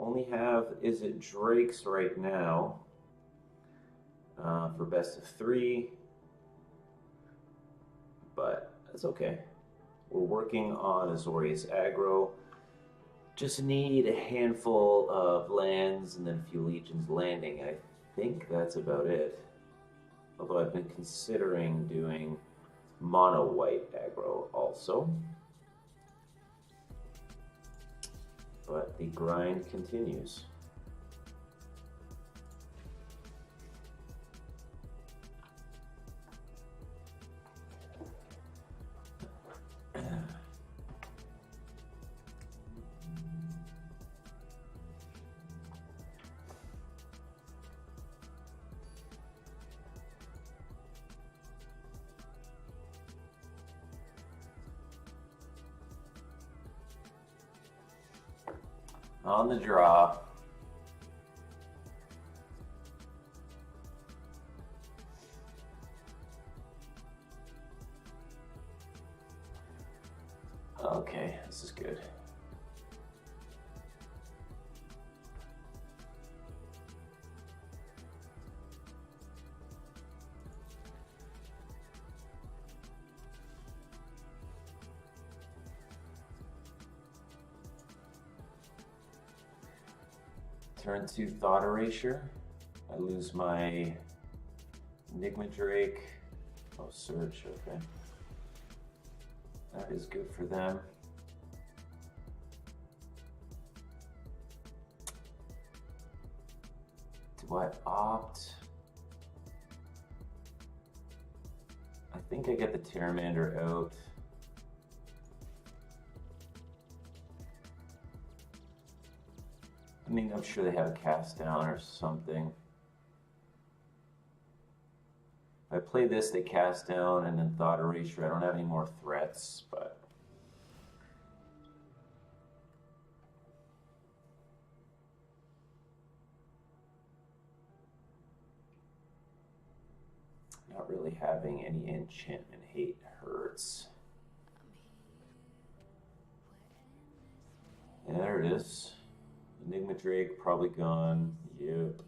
Only have Is It Drake's right now for best of 3, but that's okay. We're working on Azorius aggro. Just need a handful of lands and then a few legions landing. I think that's about it. Although I've been considering doing mono white aggro also. But the grind continues. On the draw. Okay, this is good. Turn 2 Thought Erasure. I lose my Enigma Drake. Oh, Surge, okay. That is good for them. Do I opt? I think I get the Pteramander out. I mean, I'm sure they have a cast down or something. If I play this, they cast down and then Thought Erasure. I don't have any more threats, but... not really having any enchantment hate hurts. And there it is. Enigma Drake probably gone. Yep.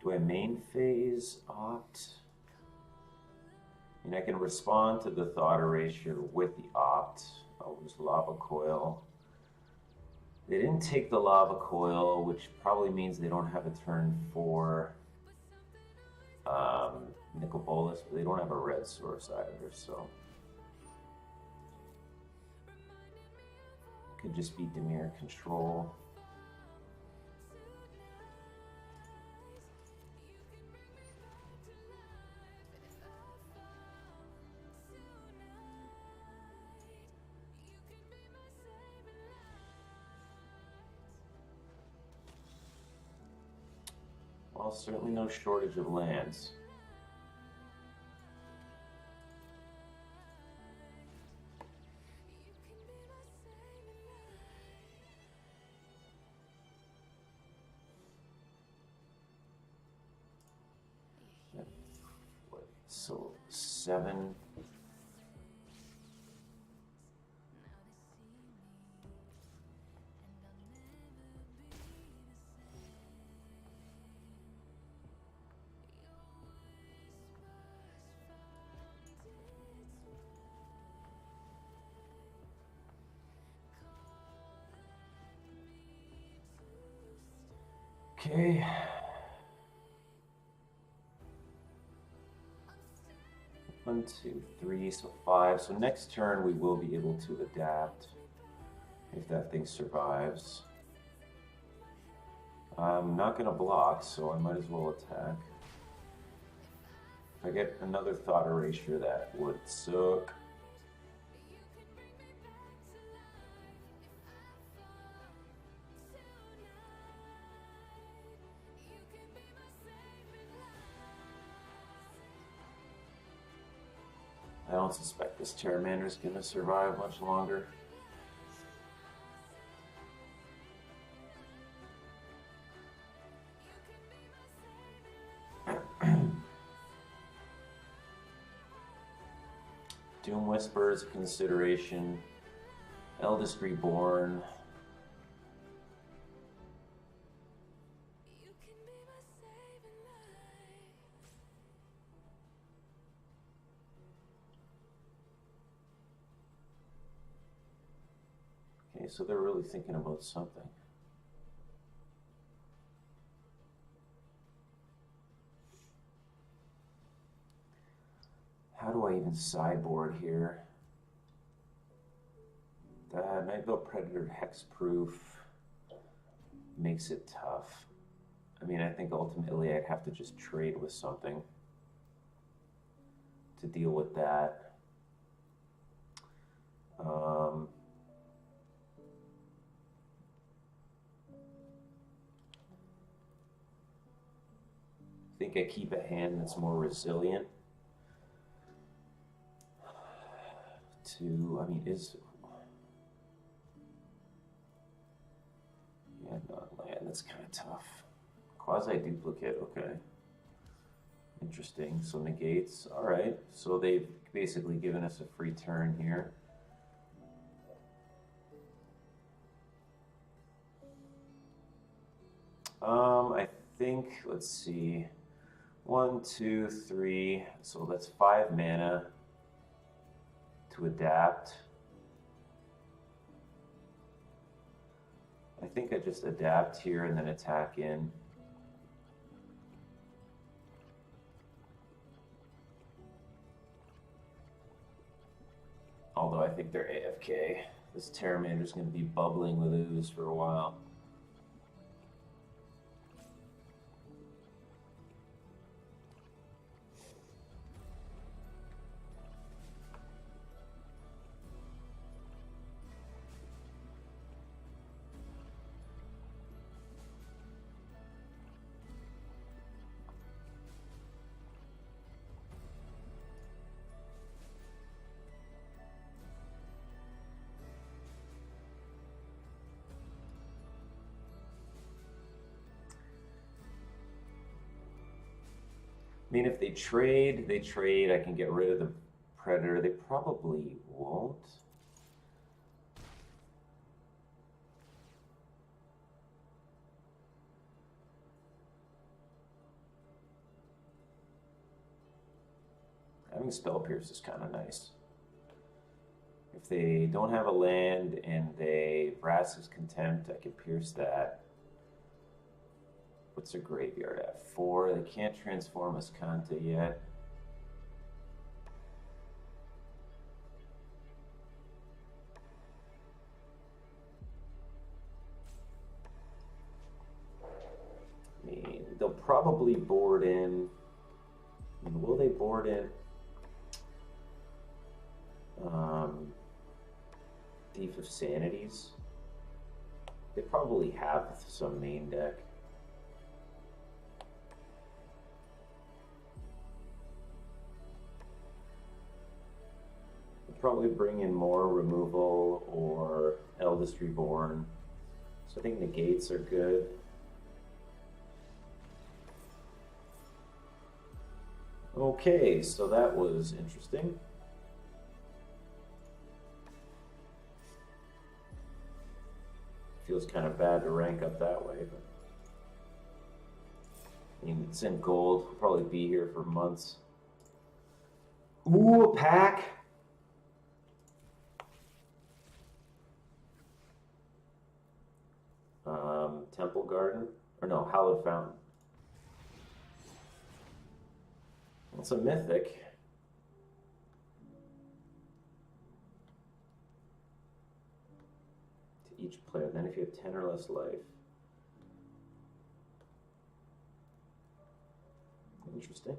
Do I main phase opt? I mean, I can respond to the Thought Erasure with the opt. I'll lose Lava Coil. They didn't take the Lava Coil, which probably means they don't have a turn for Nicol Bolas, but they don't have a red source either, so. Could just be Dimir control. Well, certainly no shortage of lands. So 7. Okay. One, two, three, so 5. So next turn we will be able to adapt if that thing survives. I'm not going to block, so I might as well attack. If I get another Thought Erasure, that would suck. I don't suspect this Pteramander is going to survive much longer. Doom Whisper is a consideration. Eldest Reborn. Okay, so they're really thinking about something. How do I even sideboard here? That Nightbelt Predator Hexproof makes it tough. I mean, I think ultimately I'd have to just trade with something to deal with that. I think I keep a hand that's more resilient to, I mean, yeah, non-land, that's kind of tough. Quasi-duplicate, okay. Interesting, so negates, all right. So they've basically given us a free turn here. I think, let's see, 1, 2, 3, so that's 5 mana to adapt. I think I just adapt here and then attack in. Although I think they're AFK. This Terramander's going to be bubbling with ooze for a while. I mean, if they trade, I can get rid of the Predator. They probably won't. Having Spell Pierce is kind of nice. If they don't have a land and they Vraska's Contempt, I can pierce that. What's their graveyard at? 4. They can't transform Ascanta yet. I mean, they'll probably board in. I mean, will they board in? Thief of Sanities. They probably have some main deck. Probably bring in more removal or Eldest Reborn. So I think negates are good. Okay, so that was interesting. Feels kind of bad to rank up that way, but I mean, it's in gold. We'll probably be here for months. Ooh, a pack. Temple Garden, or no, Hallowed Fountain. It's a mythic. To each player. Then if you have 10 or less life. Interesting.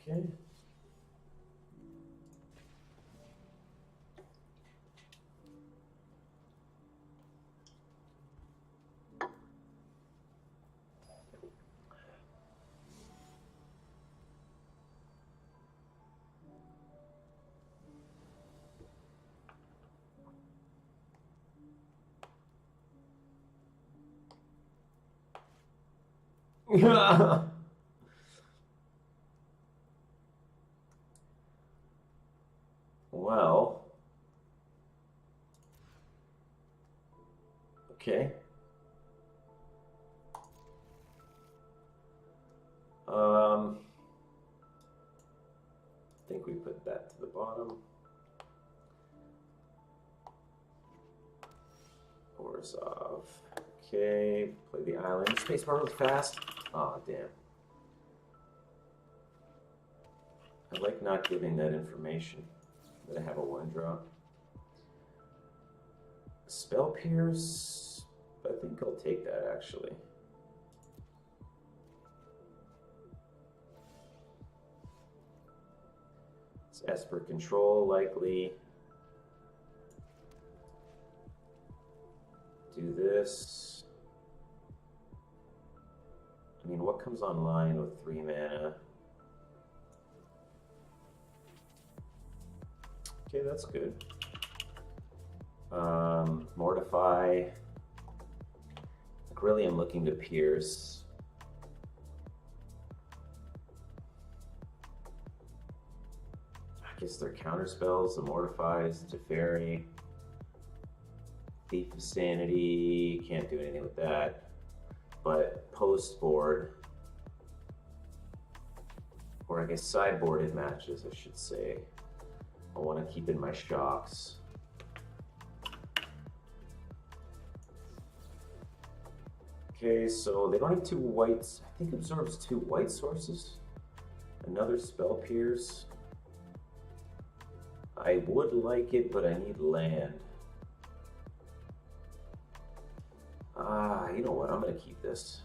Okay. Well, okay. I think we put that to the bottom. Orzhov. Okay, play the island. Spacebar was fast. Oh, damn. I like not giving that information that I have a 1-drop. Spell Pierce. I think I'll take that actually. It's Esper Control likely. Do this. I mean, what comes online with 3 mana? Okay, that's good. Mortify. Like really, I'm looking to pierce. I guess they're counter spells. The Mortifies, Teferi, Thief of Sanity. Can't do anything with that. But post board, or I guess sideboarded matches, I should say. I want to keep in my shocks. Okay, so they don't have 2 whites. I think absorbs 2 white sources. Another Spell Pierce. I would like it, but I need land. You know what? I'm going to keep this.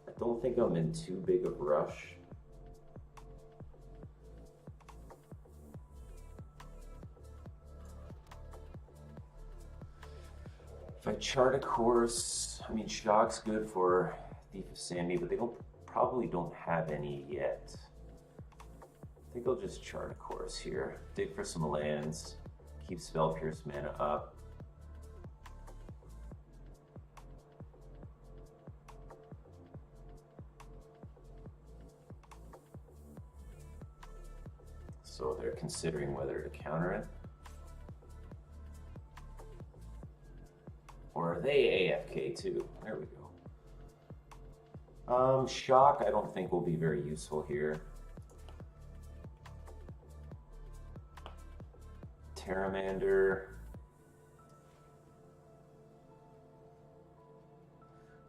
I don't think I'm in too big of a rush. If I chart a course, I mean, Shock's good for Thief of Sanity, but they probably don't have any yet. I think I'll just chart a course here. Dig for some lands, keep Spell Pierce mana up. So they're considering whether to counter it. Or are they AFK too? There we go. Shock I don't think will be very useful here. Terramander.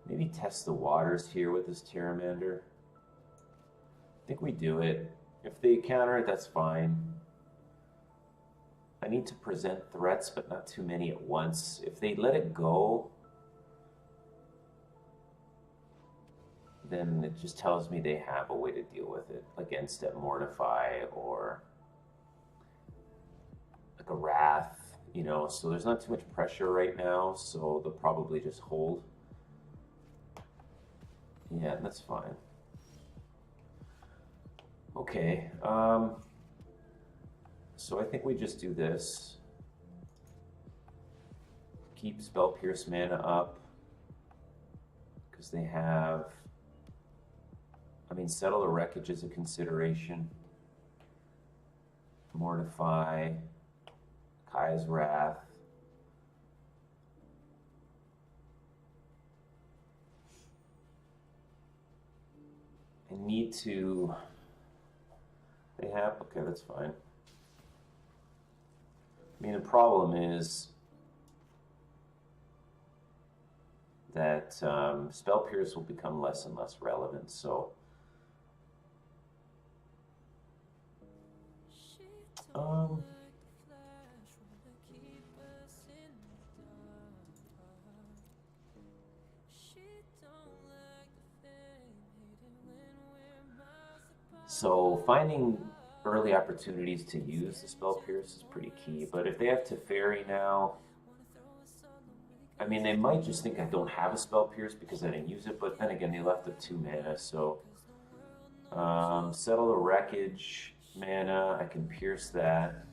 Maybe test the waters here with this Terramander. I think we do it. If they counter it, that's fine. I need to present threats, but not too many at once. If they let it go, then it just tells me they have a way to deal with it against a Mortify or like a Wrath, you know, so there's not too much pressure right now, so they'll probably just hold. Yeah, that's fine. Okay, so I think we just do this. Keep Spell Pierce mana up, because they have, I mean, Settle the Wreckage is a consideration. Mortify, Kaya's Wrath. I need to, they have, okay, that's fine. I mean, the problem is that Spell Pierce will become less and less relevant, so so finding early opportunities to use the Spell Pierce is pretty key, but if they have Teferi now, I mean, they might just think I don't have a Spell Pierce because I didn't use it, but then again, they left with 2 mana, so Settle the Wreckage mana, I can pierce that.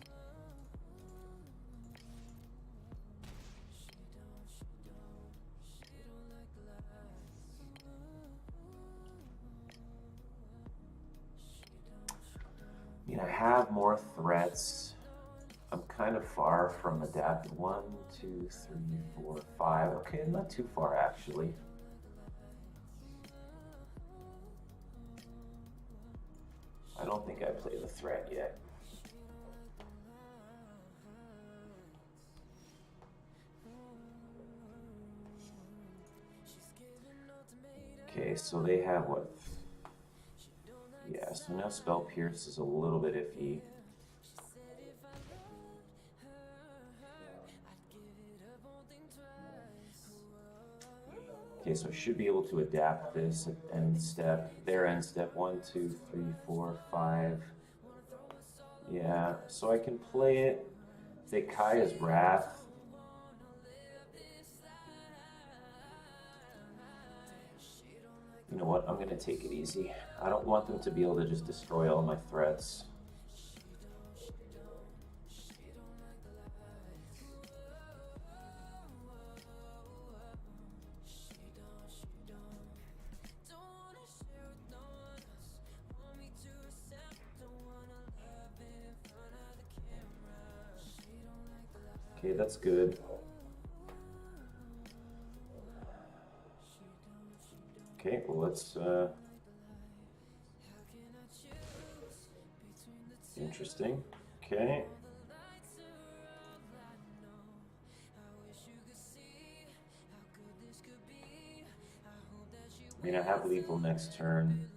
mean, I have more threats. I'm kind of far from adapting. 1, 2, 3, 4, 5. Okay, not too far actually. I don't think I play the threat yet. Okay, so they have what? Yeah, so now Spell Pierce is a little bit iffy. Okay, so I should be able to adapt this at end step. Their end step. 1, 2, 3, 4, 5. Yeah, so I can play it. Say Kaya's Wrath. You know what? I'm going to take it easy. I don't want them to be able to just destroy all my threats. Okay, that's good. Okay, well let's interesting. Okay. I mean, I have lethal next turn.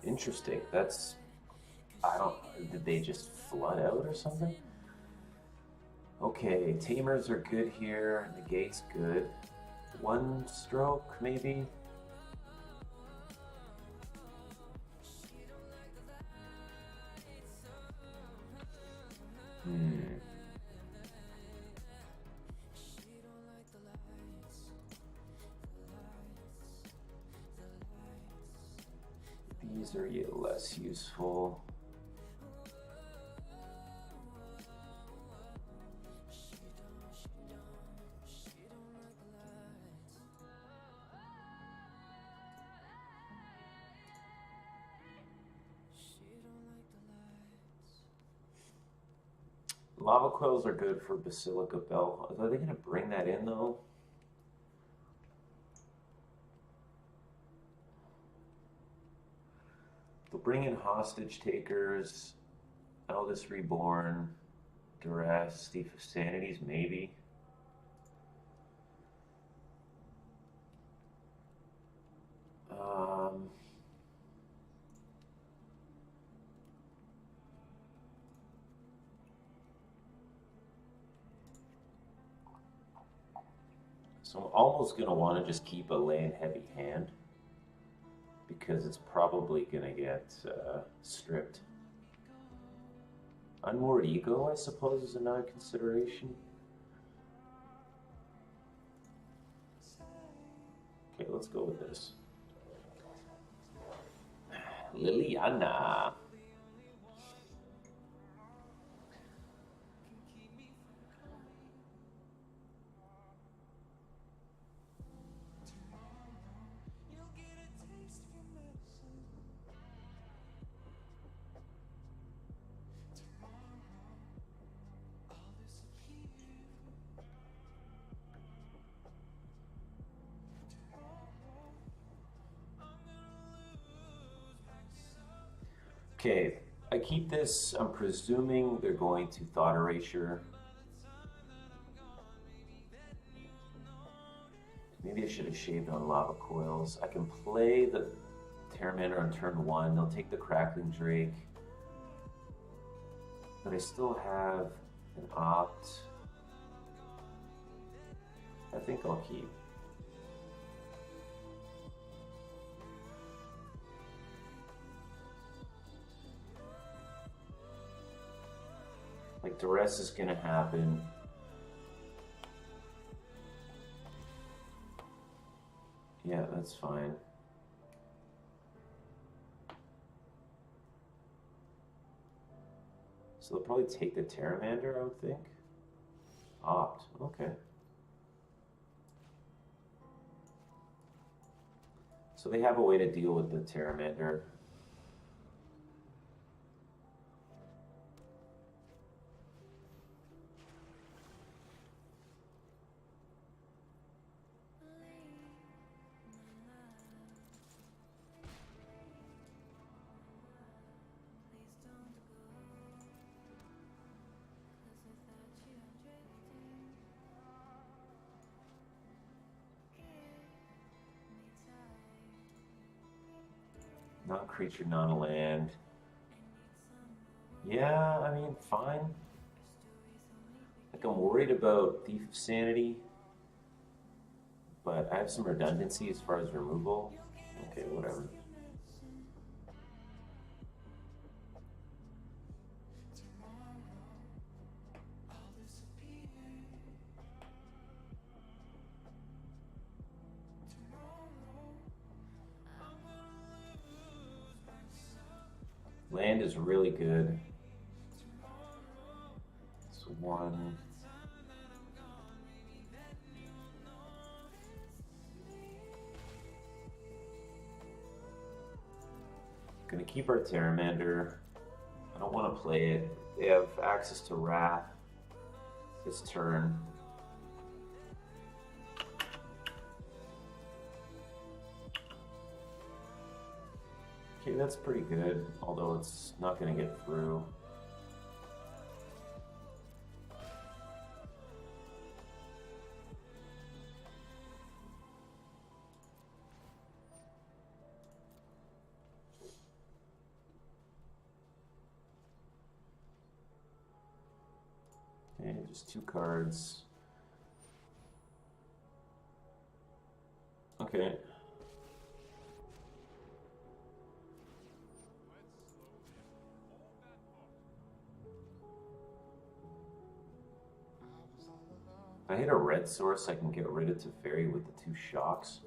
Interesting. That's, I don't, did they just flood out or something? Okay, Tamers are good here. Negate's good. 1 stroke, maybe? These are less useful. Lava Coils are good for Basilica Bell. Are they going to bring that in, though? They'll bring in Hostage Takers, Eldest Reborn, Duress, Thief of Sanities, maybe. So I'm almost going to want to just keep a land-heavy hand because it's probably going to get stripped. Unmoored Ego, I suppose, is another consideration. Okay, let's go with this. Liliana. Okay, I keep this. I'm presuming they're going to Thought Erasure. Maybe I should have shaved on Lava Coils. I can play the Terramander on turn 1. They'll take the Crackling Drake. But I still have an Opt. I think I'll keep. Like, Duress is going to happen. Yeah, that's fine. So they'll probably take the Terramander, I would think. Opt, okay. So they have a way to deal with the Pteramander. Non-creature, non-land. Yeah, I mean, fine. Like, I'm worried about Thief of Sanity, but I have some redundancy as far as removal. Okay, whatever. Land is really good. It's one. Gonna keep our Pteramander. I don't want to play it. They have access to Wrath this turn. Okay, that's pretty good, although it's not going to get through. Okay, just 2 cards. Okay. If I hit a red source, I can get rid of Teferi with the 2 shocks.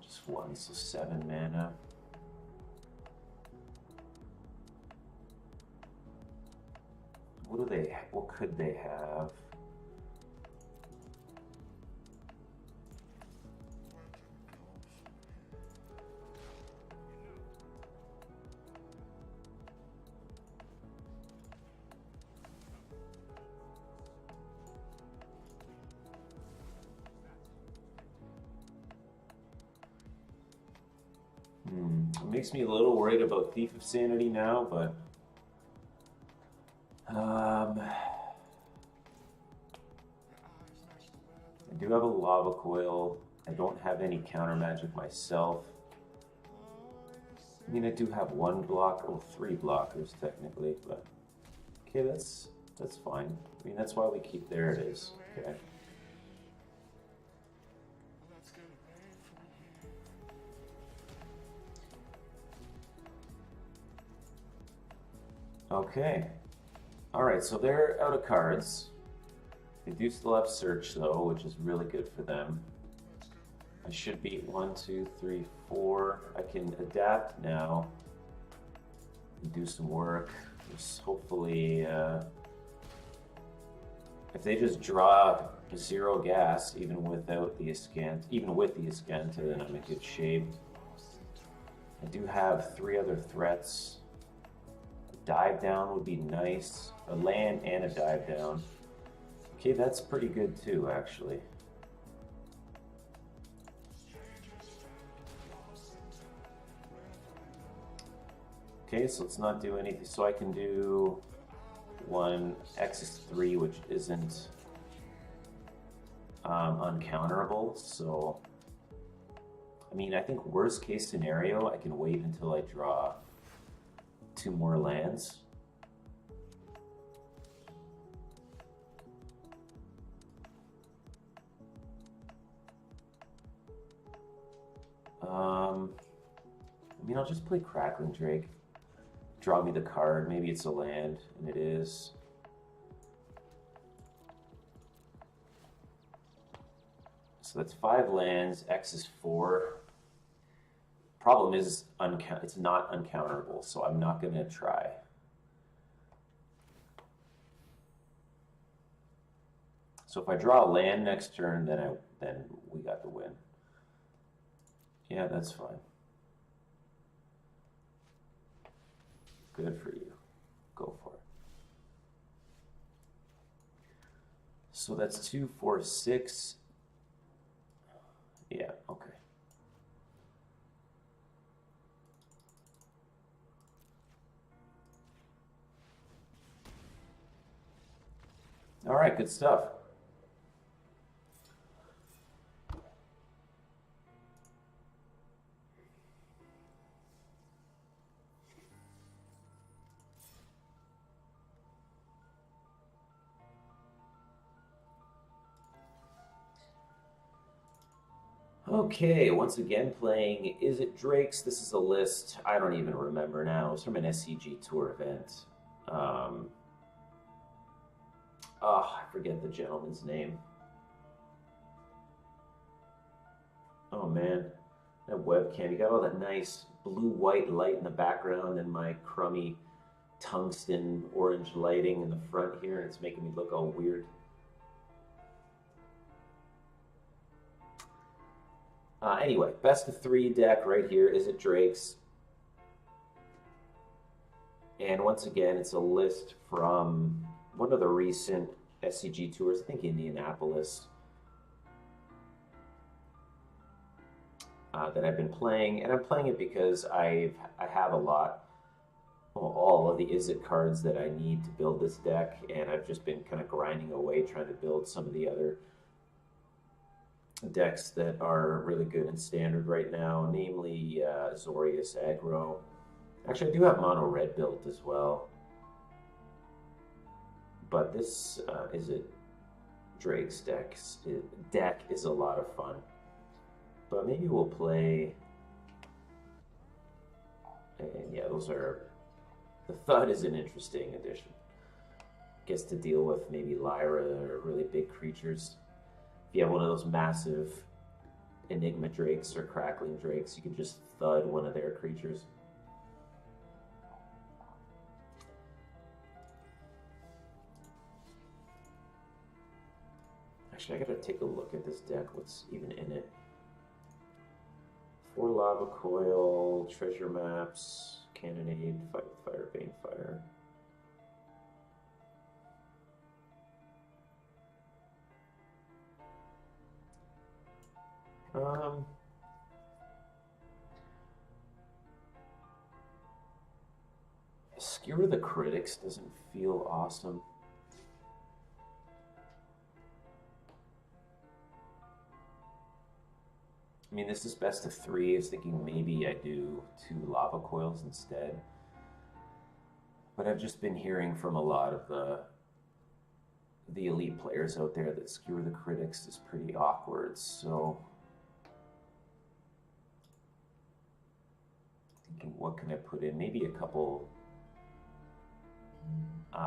Just 1, so 7 mana. What could they have? It makes me a little worried about Thief of Sanity now, but I do have a Lava Coil. I don't have any counter magic myself. I mean, I do have 1 block, or 3 blockers technically, but okay, that's fine. I mean, that's why we keep. There it is. Okay. Okay. All right, so they're out of cards. They do still have Search, though, which is really good for them. I should beat 1, 2, 3, 4. I can adapt now and do some work. Just hopefully, if they just draw 0 gas, even without the Escanta, then I'm in good shape. I do have 3 other threats. A dive down would be nice. A land and a dive down. Okay, that's pretty good too, actually. Okay, so let's not do anything. So I can do 1 X is 3, which isn't uncounterable. So, I mean, I think worst case scenario, I can wait until I draw 2 more lands. I mean, I'll just play Crackling Drake. Draw me the card. Maybe it's a land, and it is. So that's 5 lands. X is 4. Problem is, it's not uncounterable, so I'm not going to try. So if I draw a land next turn, then we got the win. Yeah, that's fine. Good for you. Go for it. So that's 2, 4, 6. Yeah, okay. All right, good stuff. Okay, once again playing Is It Drake's? This is a list, I don't even remember now. It's from an SCG Tour event. I forget the gentleman's name. Oh man, that webcam. You got all that nice blue-white light in the background and my crummy tungsten orange lighting in the front here, and it's making me look all weird. Anyway, best of 3 deck right here. Is It Drake's? And once again, it's a list from one of the recent SCG tours, I think Indianapolis, that I've been playing. And I'm playing it because I have a lot, all of the Is It cards that I need to build this deck, and I've just been kind of grinding away trying to build some of the other decks that are really good in standard right now, namely Azorius Aggro. Actually, I do have mono red built as well, but this Is It Drake's deck is a lot of fun. But maybe we'll play, and yeah, those are, the Thud is an interesting addition. Gets to deal with maybe Lyra or really big creatures. If you have one of those massive Enigma Drakes or Crackling Drakes, you can just Thud one of their creatures. Actually, I gotta take a look at this deck, what's even in it. 4 Lava Coil, Treasure Maps, Cannonade, Fight with Fire, Bane Fire. Skewer the Critics doesn't feel awesome. I mean, this is best of 3. I was thinking maybe I do 2 Lava Coils instead. But I've just been hearing from a lot of the elite players out there that Skewer the Critics is pretty awkward, so thinking, what can I put in? Maybe a couple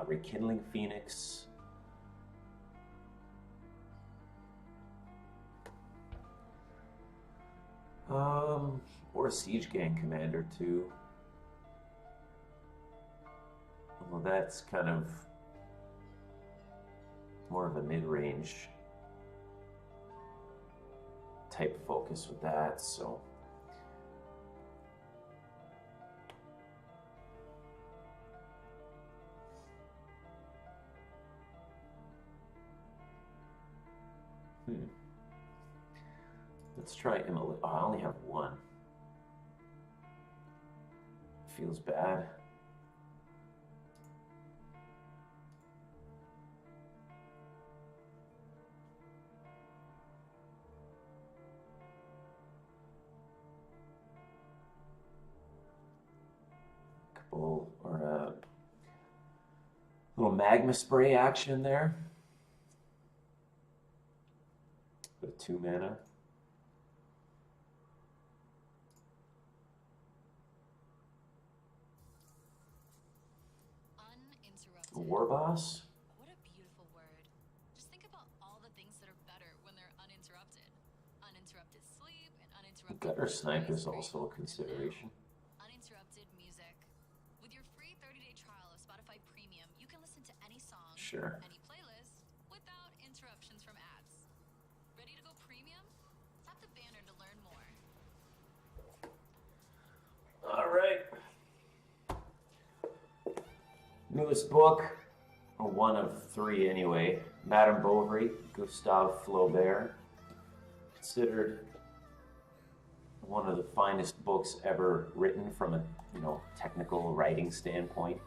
Rekindling Phoenix. Or a Siege Gang Commander too. Well, that's kind of more of a mid-range type focus with that, so. Let's try Emily. Oh, I only have 1. Feels bad. Couple or a little magma spray action there. With 2 mana. War Boss? What a beautiful word. Just think about all the things that are better when they're uninterrupted. Gutter snipe is also a consideration. Uninterrupted music. With your free 30-day trial of Spotify Premium, you can listen to any song, Sure. any playlist, without interruptions from ads. Ready to go premium? Tap the banner to learn more. All right. Newest book, one of three anyway. Madame Bovary, Gustave Flaubert, considered one of the finest books ever written from a technical writing standpoint.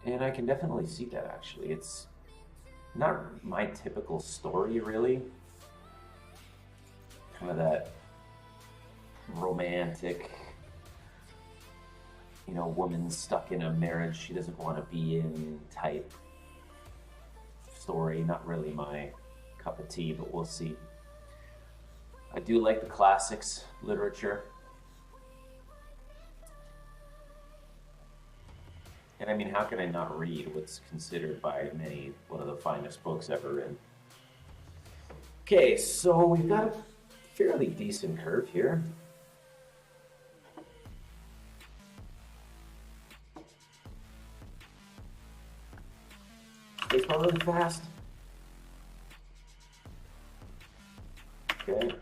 And I can definitely see that actually. It's not my typical story really. Kind of that romantic, woman stuck in a marriage she doesn't want to be in type story. Not really my cup of tea, but we'll see. I do like the classics literature. And I mean, how can I not read what's considered by many one of the finest books ever written? Okay, so we've got a fairly decent curve here. It's not really fast. Okay.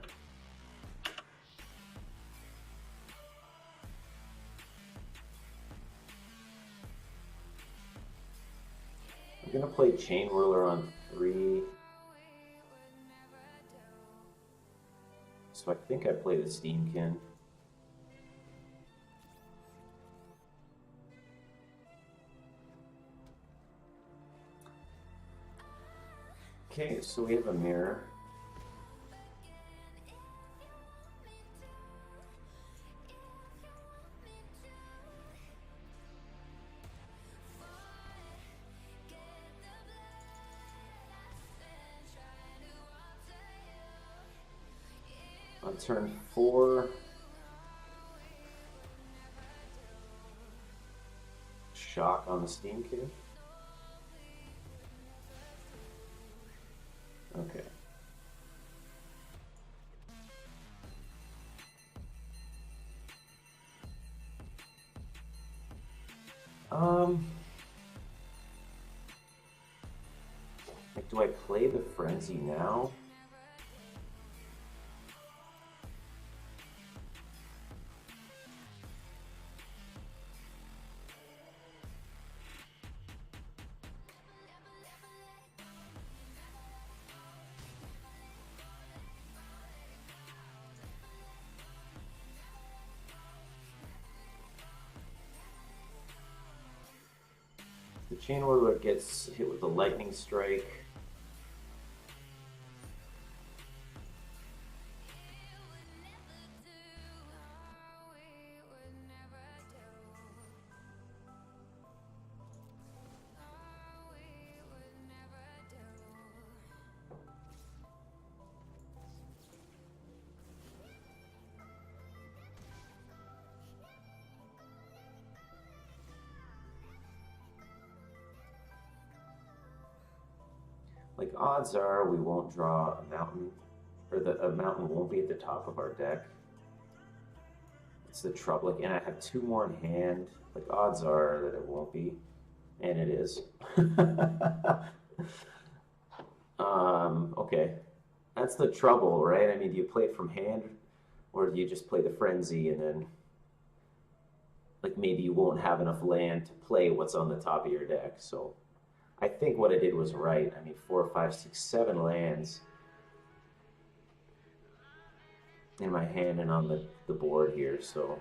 I'm gonna play Chain Whirler on 3. So I think I play the Steamkin. Okay, so we have a mirror. On turn 4, shock on the Steamkin. Okay. Like, do I play the Frenzy now? The Chain Whirler gets hit with the Lightning Strike. Like, odds are we won't draw a mountain, or a mountain won't be at the top of our deck. It's the trouble. Like, and I have 2 more in hand. Like, odds are that it won't be, and it is. Okay, that's the trouble, right? I mean, do you play it from hand, or do you just play the Frenzy and then, like, maybe you won't have enough land to play what's on the top of your deck? So I think what I did was right. I mean, 4, 5, 6, 7 lands in my hand and on the board here, so.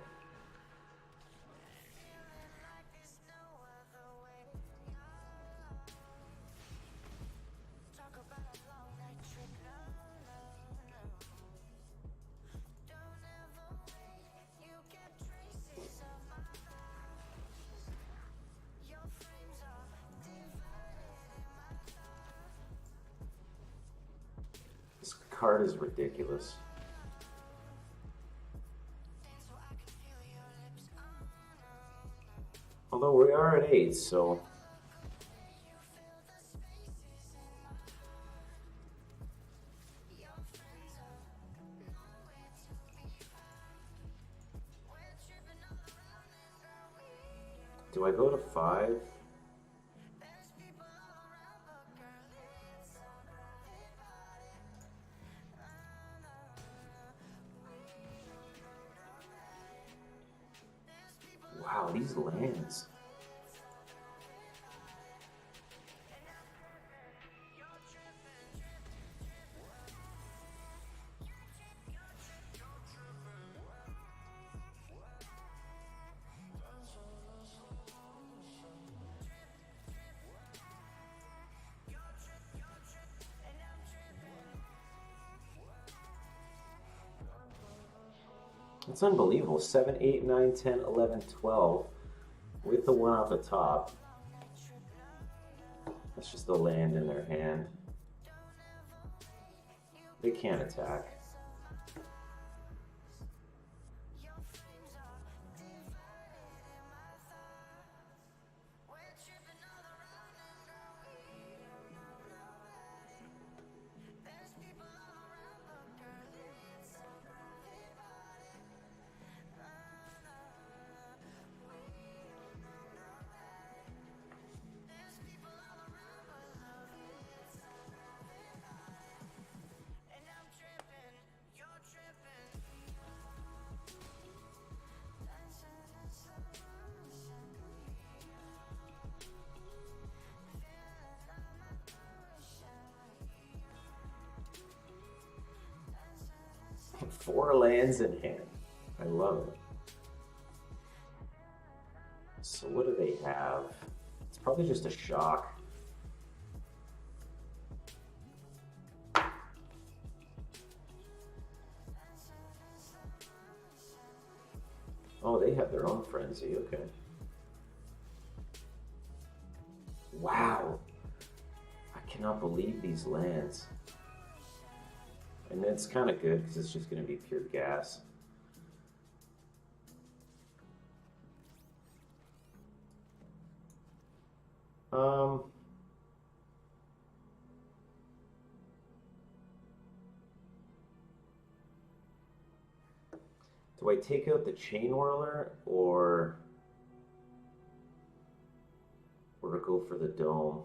This card is ridiculous. Although we are at 8, so. Do I go to 5? Wow, these lands. It's unbelievable. 7, 8, 9, 10, 11, 12 with the one off the top. That's just the land in their hand. They can't attack. Four lands in hand. I love it. So what do they have? It's probably just a shock. Oh, they have their own frenzy, okay. Wow. I cannot believe these lands. And it's kind of good because it's just going to be pure gas. Do I take out the Chain Whirler or go for the Dome?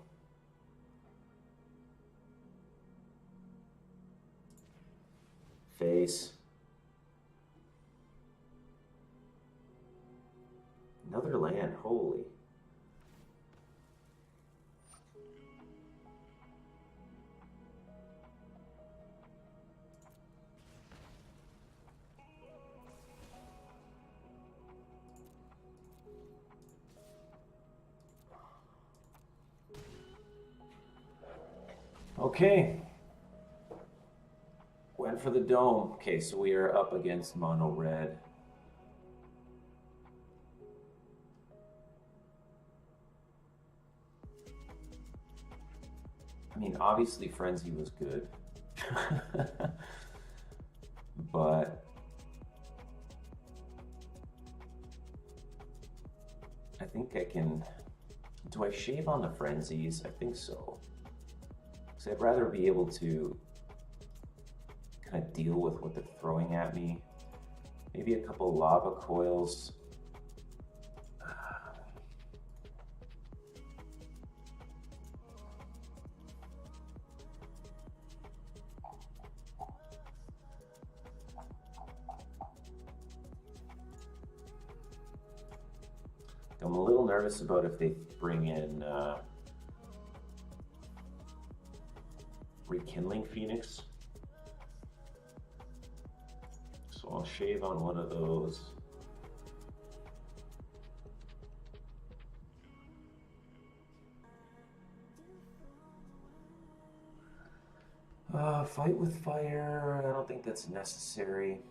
Face. Another land, holy. Okay. Went for the Dome. Okay, so we are up against mono red. I mean, obviously Frenzy was good. But I think I can... Do I shave on the Frenzies? I think so. Because I'd rather be able to kind of deal with what they're throwing at me. Maybe a couple lava coils. I'm a little nervous about if they bring in Rekindling Phoenix. So I'll shave on one of those. Fight with fire, I don't think that's necessary.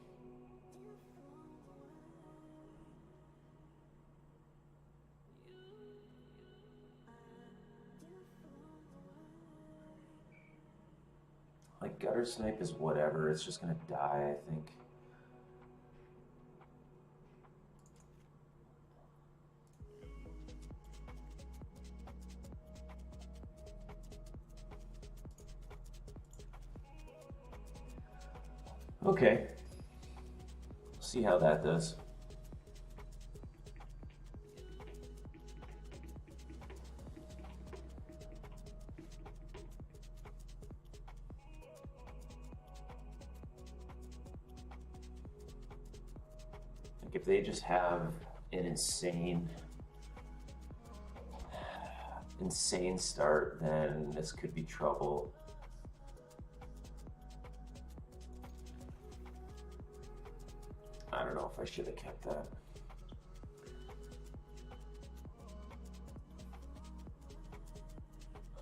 Like Gutter Snipe is whatever, it's just gonna die, I think. Okay, see how that does. if they just have an insane start, then this could be trouble. I don't know if I should have kept that.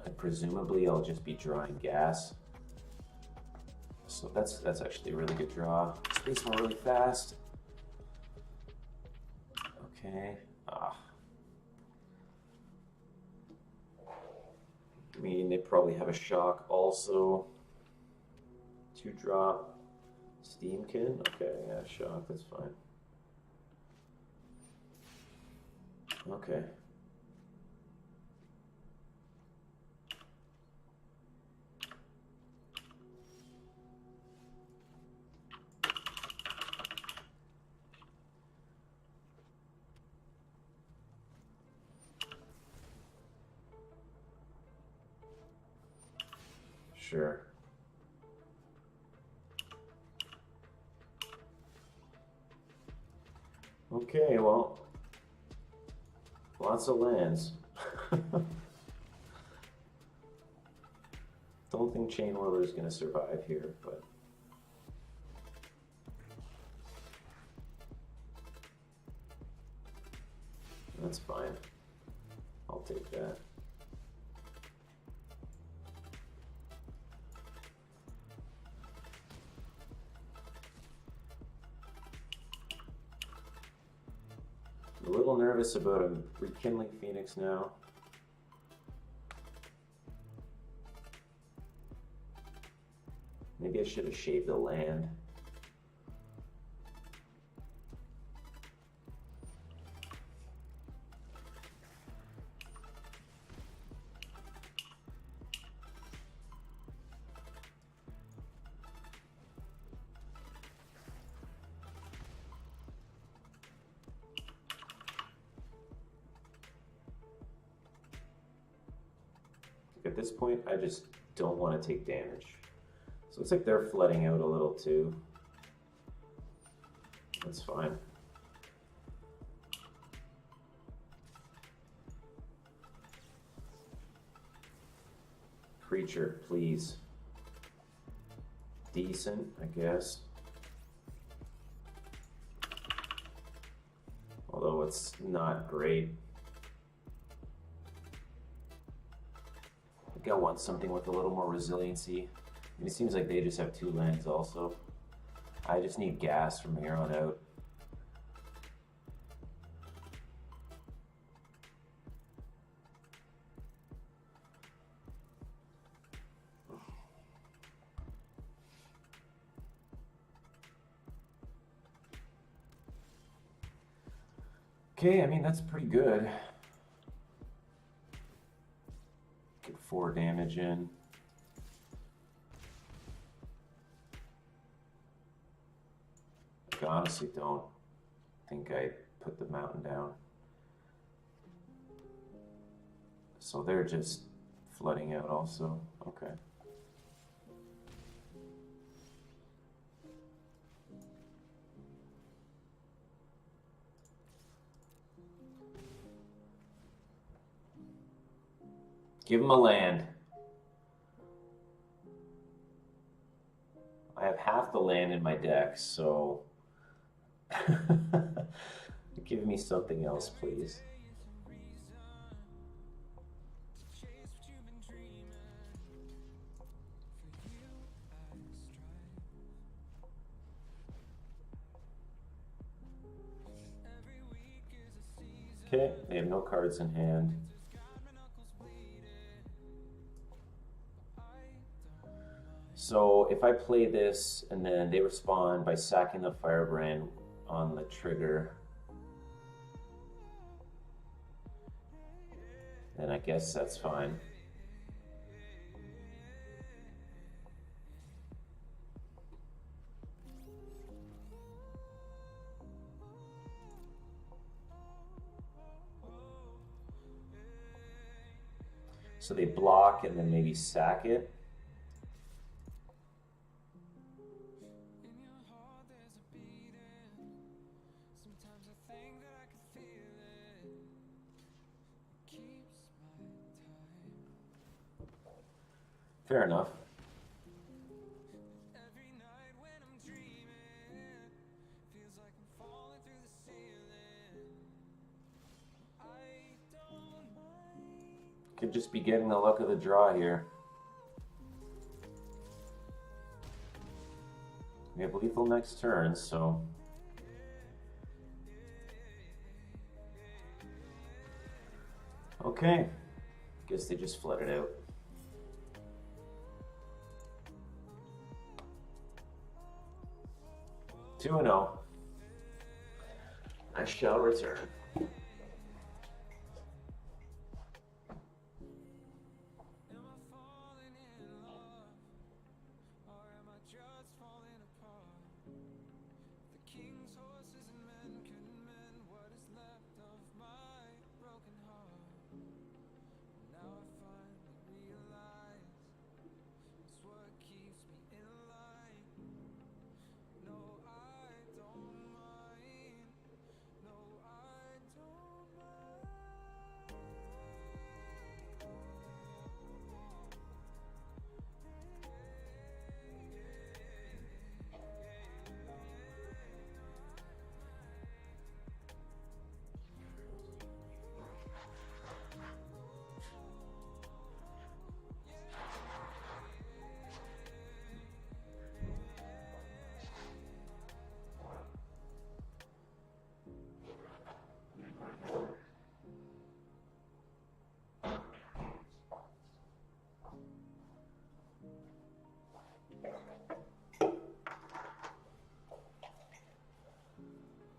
And presumably I'll just be drawing gas. So that's actually a really good draw. Space more really fast. Okay. I mean, they probably have a shock also. 2-drop. Steamkin? Okay, yeah, shock, that's fine. Okay. Sure. Okay, well, lots of lands. Don't think Chain Whirler is going to survive here, but that's fine. I'll take that. A little nervous about a Rekindling Phoenix now. Maybe I should have shaved the land. At this point, I just don't want to take damage. So it's like they're flooding out a little too. That's fine. Creature, please. Decent, I guess. Although it's not great. I think I want something with a little more resiliency. And it seems like they just have 2 lands also. I just need gas from here on out. Okay, I mean, that's pretty good. Get 4 damage in. I honestly don't think I put the mountain down. So they're just flooding out also. Okay. Give him a land. I have half the land in my deck, so give me something else, please. Okay, they have no cards in hand. So if I play this and then they respond by sacking the Firebrand on the trigger, then I guess that's fine. So they block and then maybe sack it. Fair enough. Could just be getting the luck of the draw here. We have lethal next turn, so... Okay. Guess they just flooded out. Two and 0. I shall return.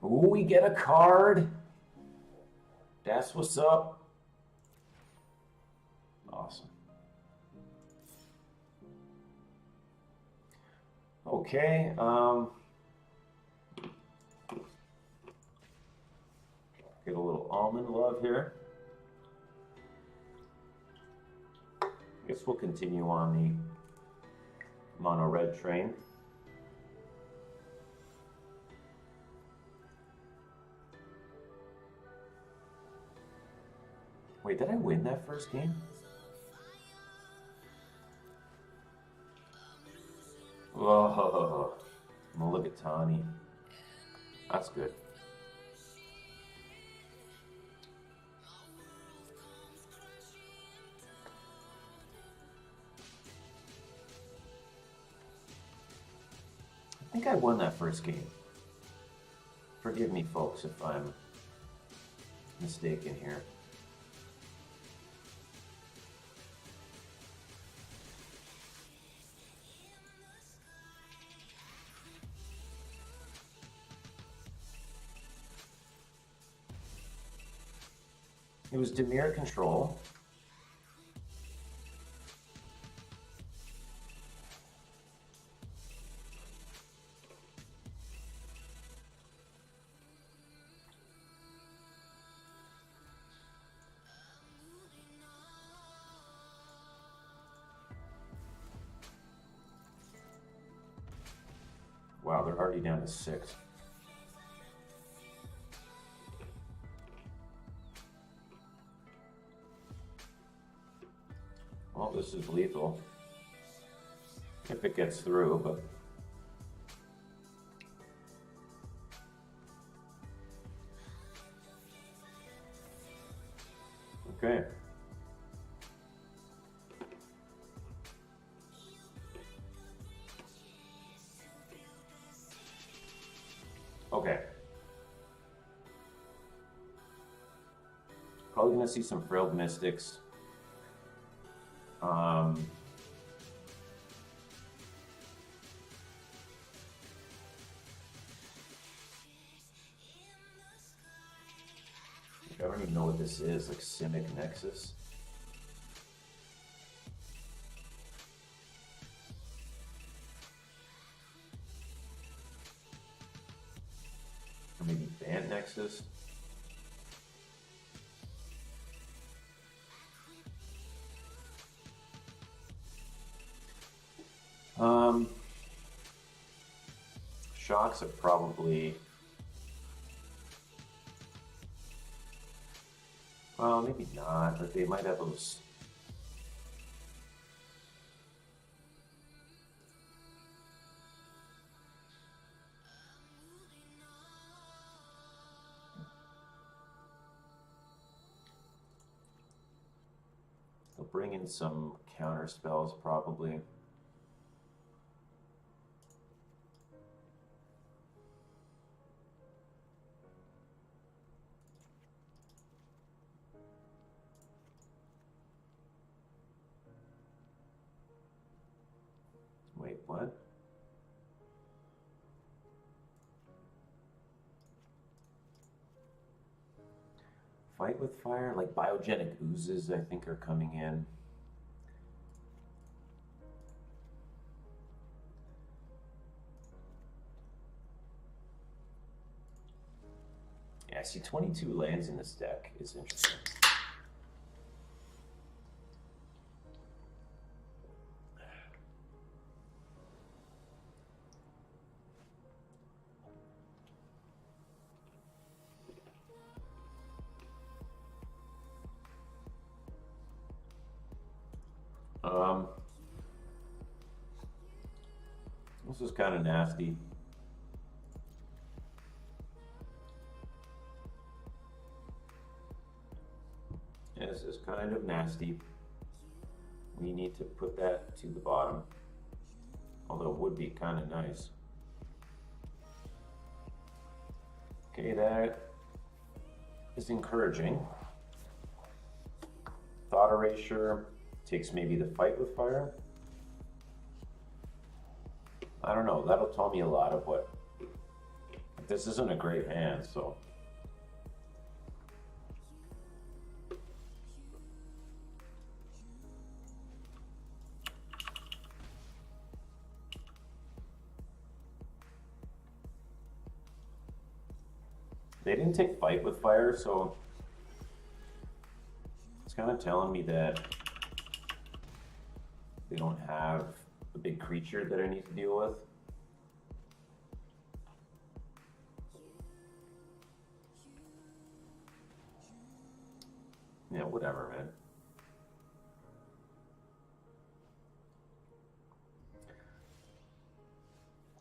Ooh, we get a card. That's what's up. Awesome. Okay. Get a little almond love here. I guess we'll continue on the mono red train. Wait, did I win that first game? Whoa, Mulligatawny. That's good. I think I won that first game. Forgive me, folks, if I'm mistaken here. It was Demir control. Wow, they're already down to 6. Well, this is lethal. If it gets through, but... Okay. Okay. Probably gonna see some Frilled Mystics. I don't even know what this is, like Simic Nexus. Or maybe Band Nexus. Shocks are probably Well, maybe not, but they might have those. They'll bring in some counter spells probably. Wait, what? Fight with fire? Like biogenic oozes, I think, are coming in. Yeah, I see 22 lands in this deck. It's interesting. This is kind of nasty. This is kind of nasty. We need to put that to the bottom. Although it would be kind of nice. Okay, that is encouraging. Thought Erasure takes maybe the fight with fire. I don't know, that'll tell me a lot of what. This isn't a great hand, so. They didn't take fight with fire, so it's kind of telling me that they don't have a big creature that I need to deal with. Yeah, whatever, man.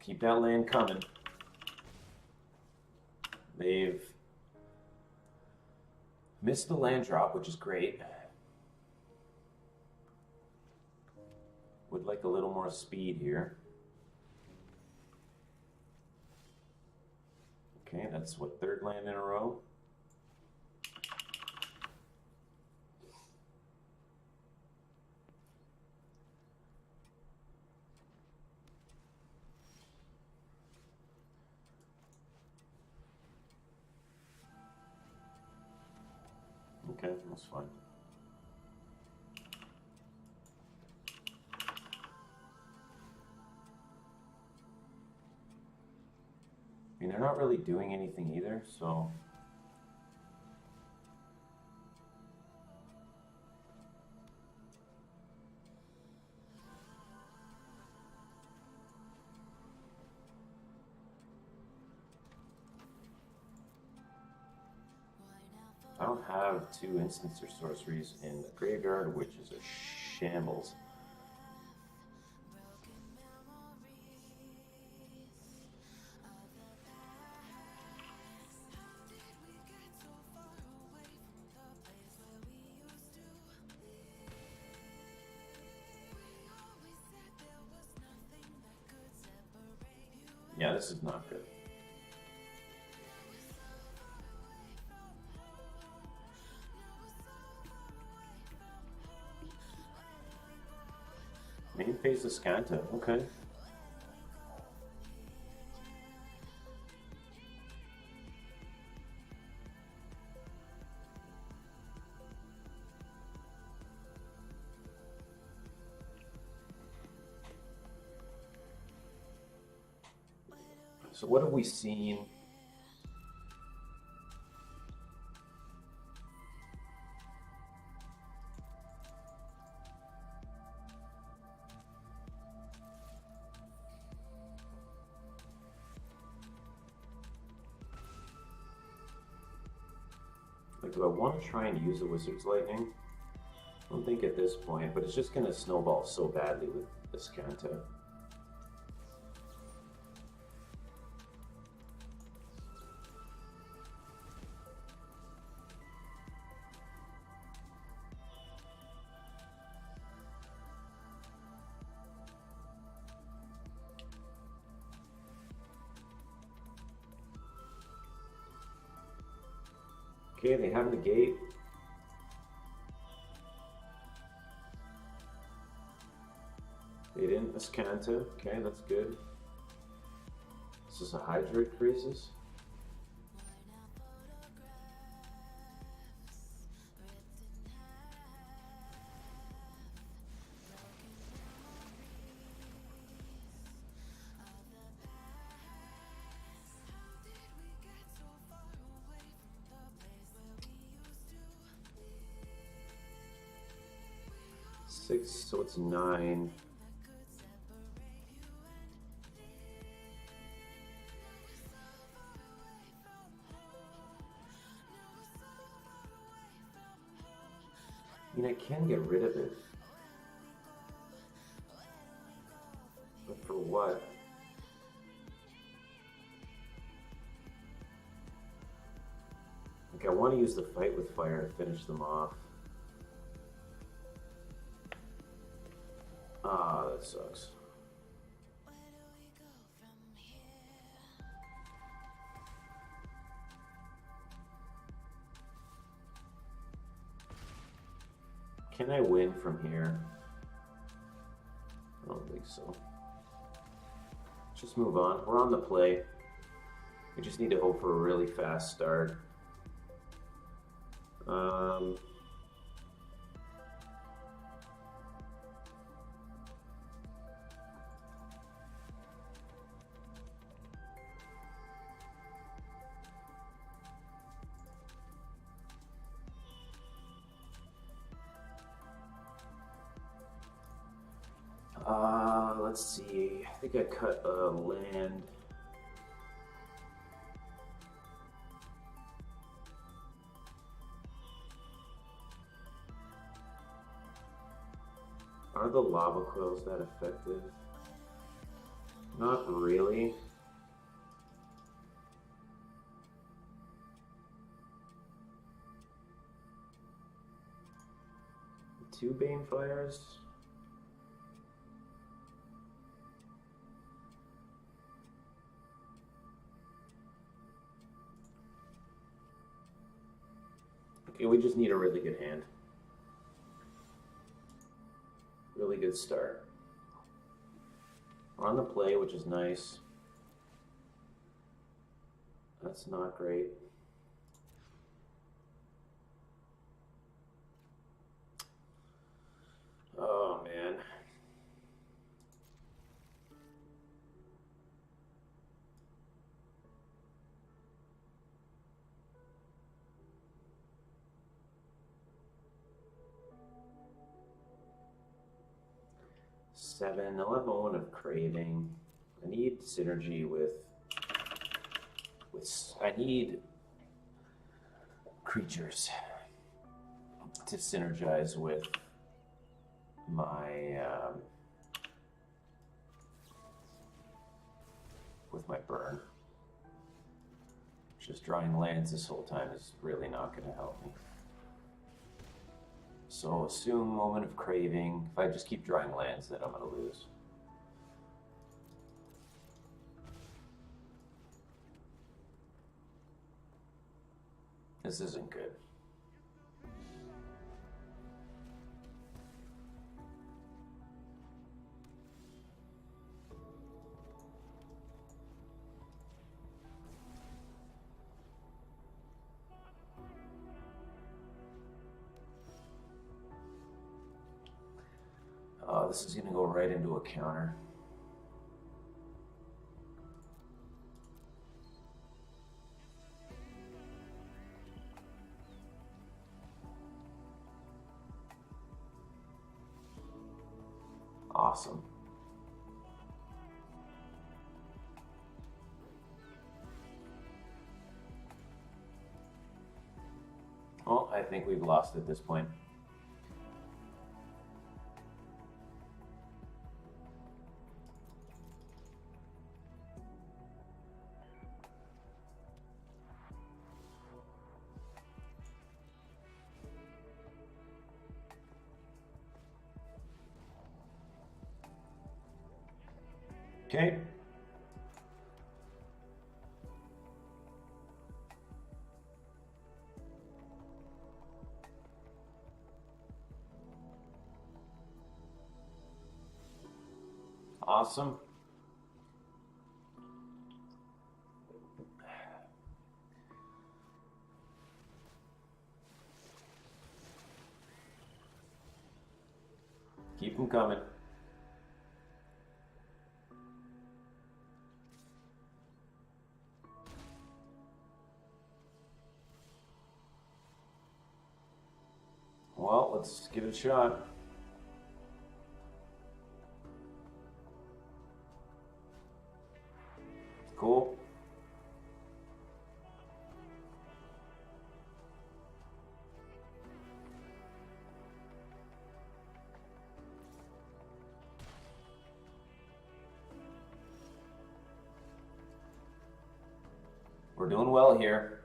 Keep that land coming. They've missed the land drop, which is great. Would like a little more speed here. Okay, that's what, third land in a row? Okay, that's fine. I mean, they're not really doing anything either, so. I don't have two instants or sorceries in the graveyard, which is a shambles. Yeah, this is not good. Main phase of Scanta, okay. So what have we seen? Like, do I want to try and use a Wizard's Lightning? I don't think at this point, but it's just going to snowball so badly with this Kanta. Okay, they have the gate. They didn't Ascanta. Okay, that's good. This is a Hydroid Crisis. Six, so it's 9. I mean, I can get rid of it. But for what? Like, I want to use the Fight with Fire to finish them off. Ah, that sucks. Can I win from here? I don't think so. Just move on. We're on the play. We just need to hope for a really fast start. Let's see. I think I cut a land. Are the lava coils that effective? Not really. Two Banefires. Okay, we just need a really good hand. Really good start. We're on the play, which is nice. That's not great. Oh, man. Seven. I'll have one of Craving. I need synergy with I need creatures to synergize with my burn. Just drawing lands this whole time is really not going to help me. So assume Moment of Craving. If I just keep drawing lands, then I'm going to lose. This isn't good. This is going to go right into a counter. Awesome. Oh, I think we've lost at this point. Okay. Awesome. Keep them coming. Well, let's give it a shot. Cool. We're doing well here.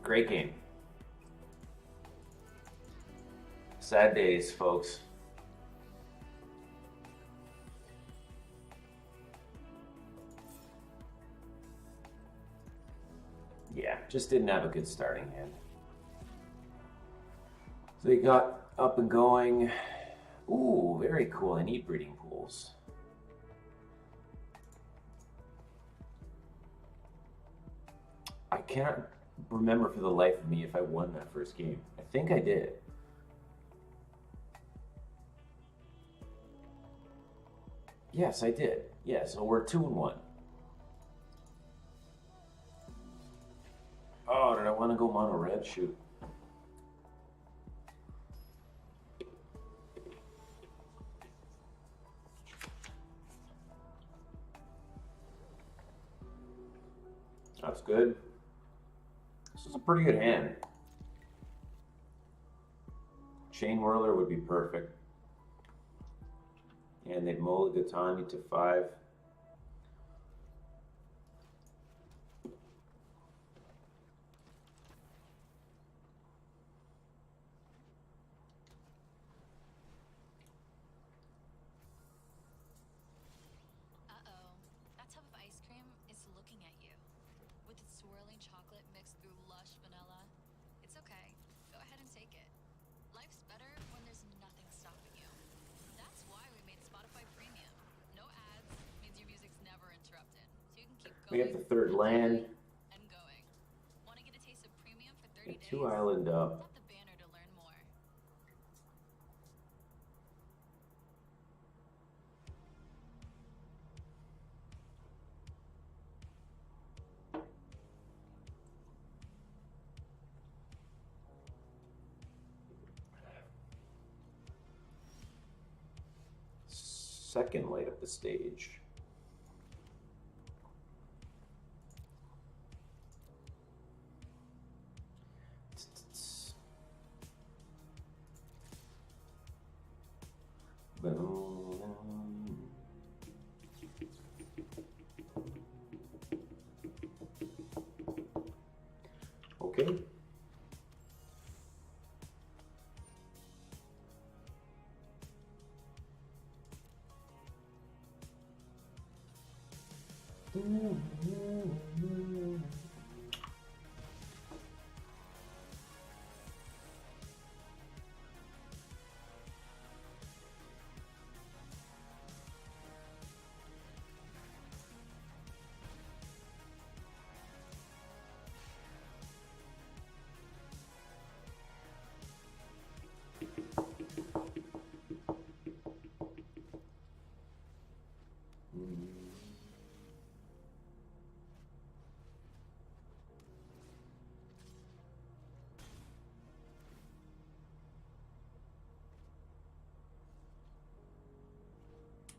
Great game. Sad days, folks. Yeah, just didn't have a good starting hand. So they got up and going. Ooh, very cool. I need breeding pools. I can't remember for the life of me if I won that first game. I think I did. Yes, I did. Yeah, so we're 2-1. Oh, did I want to go mono red? Shoot. That's good. This is a pretty good hand. Chain Whirler would be perfect. And they've Mulligatawny to 5. Uh-oh. That tub of ice cream is looking at you. With its swirling chocolate mixed through lush vanilla. It's okay. Go ahead and take it. Life's better when there's nothing stopping you. That's why we made Spotify Premium. No ads means your music's never interrupted. So you can keep going. We have the third land. And going. Want to get a taste of premium for 30 days? 2 island up. Tap the banner to learn more. Second light up the stage. Boom. Okay.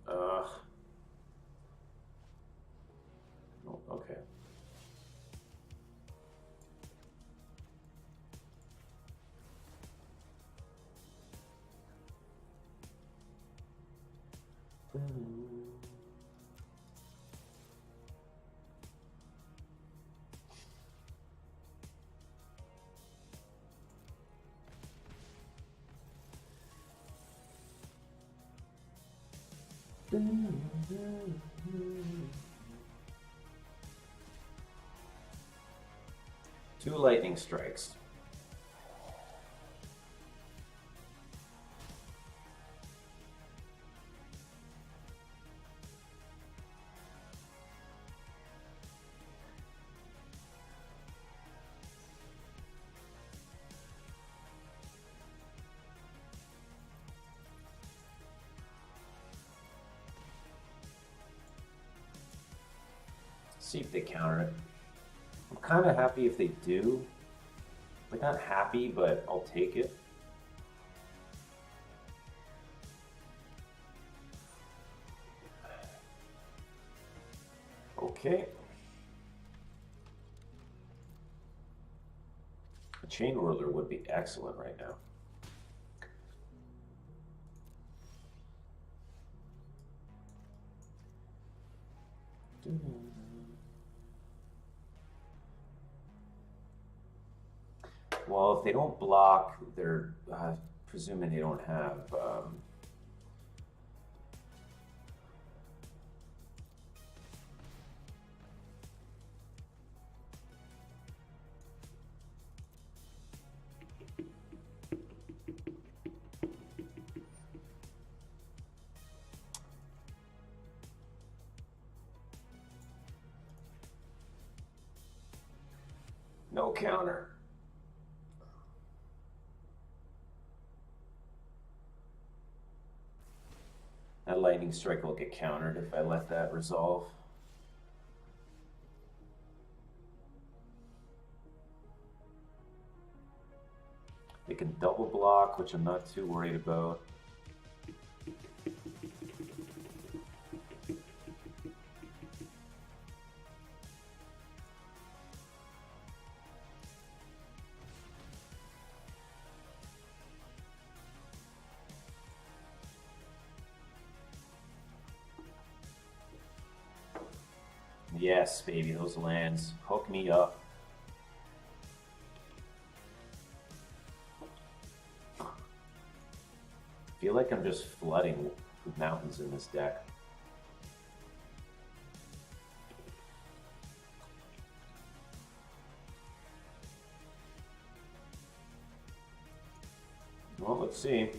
Oh, okay. Two lightning strikes. See if they counter it. I'm kind of happy if they do. Like, not happy, but I'll take it. Okay. A chain whirler would be excellent right now. Well, if they don't block, they're presuming they don't have no counter. That lightning strike will get countered if I let that resolve. They can double block, which I'm not too worried about. Yes, baby, those lands. Hook me up. I feel like I'm just flooding with mountains in this deck. Well, let's see.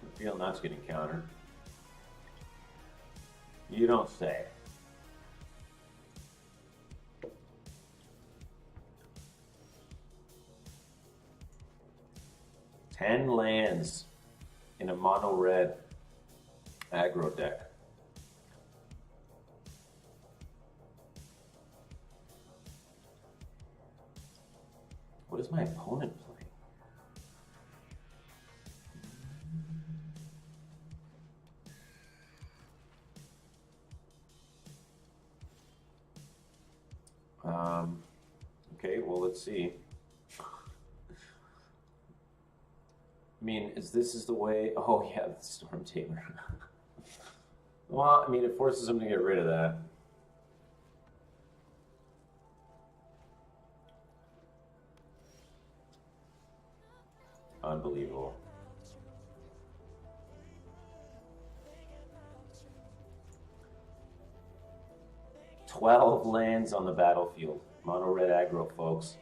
I feel that's getting countered. You don't say. Ten lands in a mono red aggro deck. What is my opponent playing? Okay, well, let's see. I mean, this is the way? Oh, yeah, the Storm Tamer. Well, I mean, it forces him to get rid of that. Unbelievable. "12 lands on the battlefield. Mono red aggro, folks.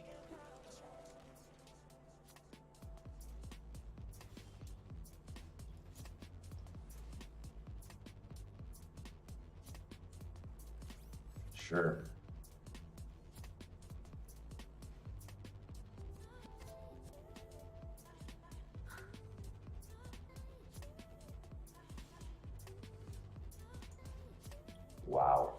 Sure. Wow.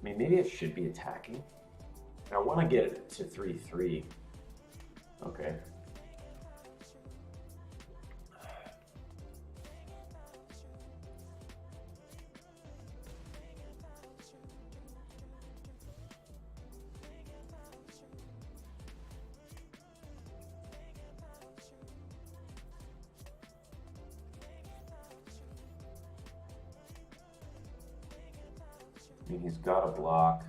I mean, maybe it should be attacking. I want to get it to 3/3. Okay. I mean, he's got a block.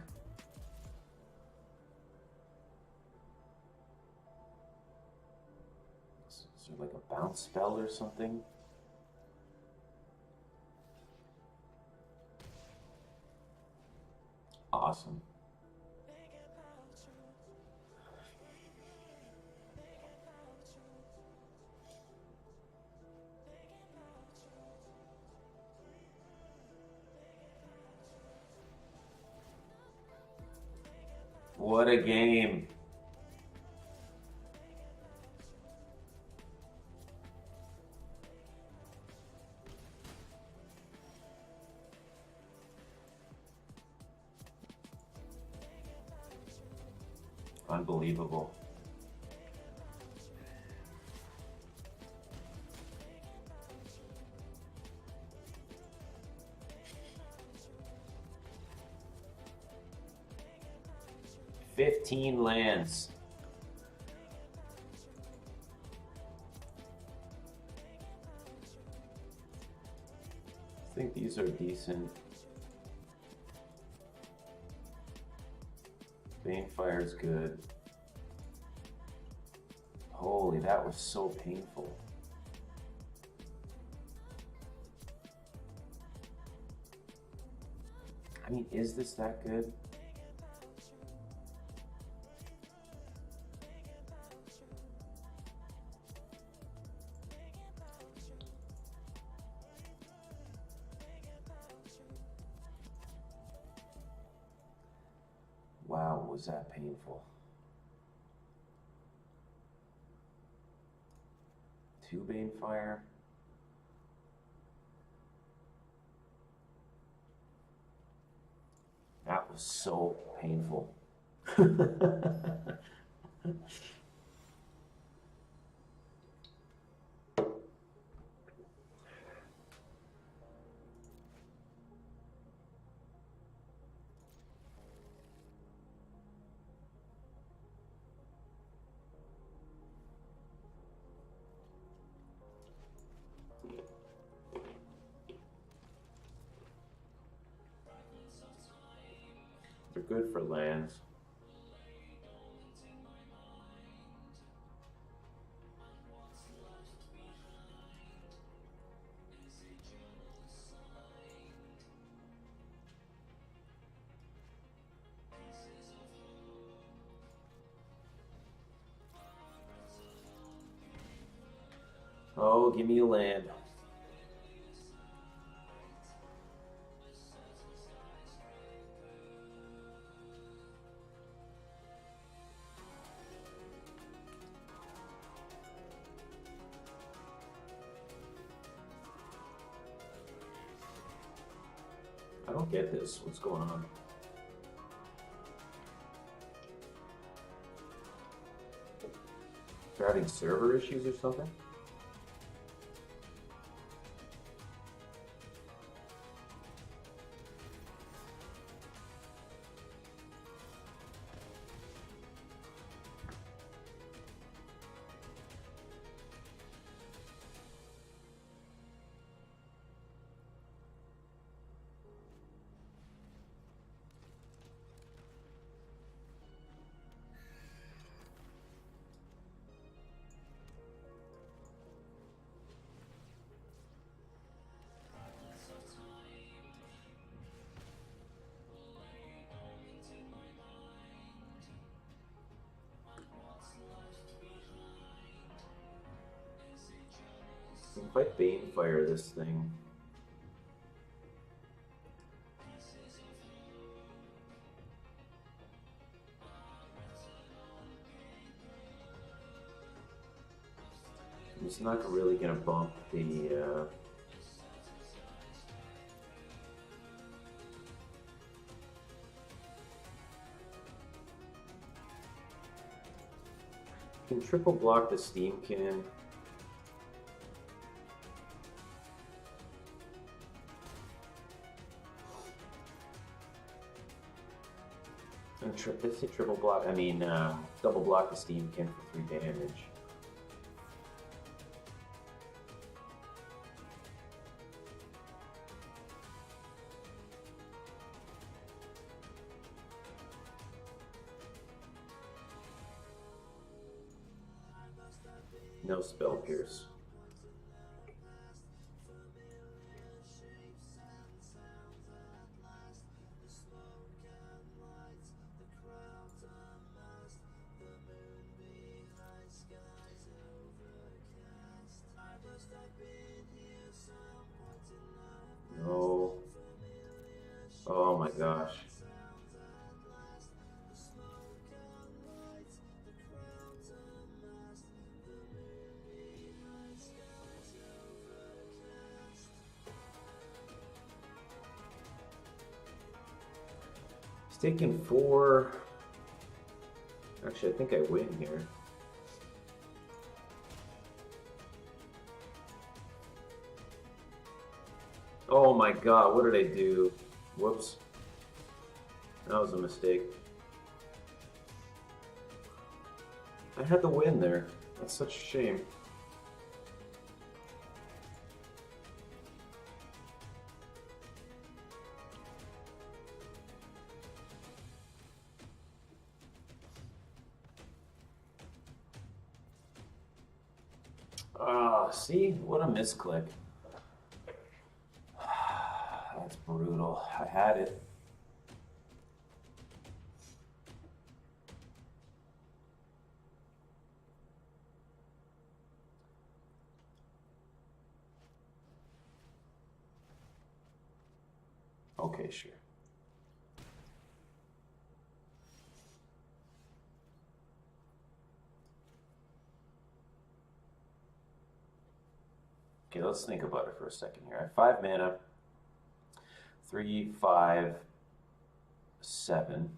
Is there like a bounce spell or something? Awesome. What a game. Unbelievable. $15 lands. I think these are decent. Banefire's good. Holy, that was so painful. I mean, is this that good? Wow, was that painful. 2 Banefire. That was so painful. They're good for lands. Oh, give me a land. I don't get this. What's going on? They're having server issues or something? If I Banefire this thing. It's not really gonna bump the Can triple block the Steamkin. And let's say triple block. I mean, double block the Steamkin for 3 damage. No spell pierce. No. Oh my gosh. He's taking 4. Actually, I think I win here. Oh my god, what did I do? Whoops. That was a mistake. I had the win there. That's such a shame. Ah, see? What a misclick. That's brutal. I had it. Okay, sure. Okay, let's think about it for a second here. I have 5 mana. 3, 5, 7.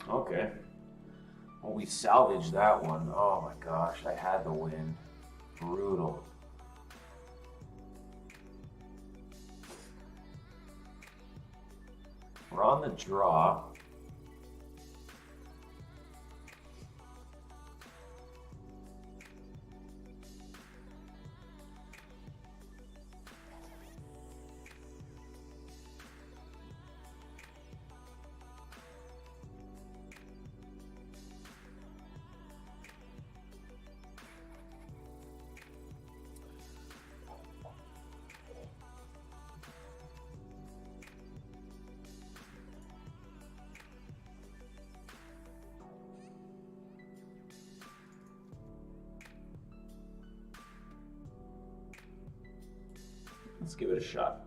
Okay. Well, we salvaged that one. Oh my gosh, I had the win. Brutal. We're on the draw. Let's give it a shot.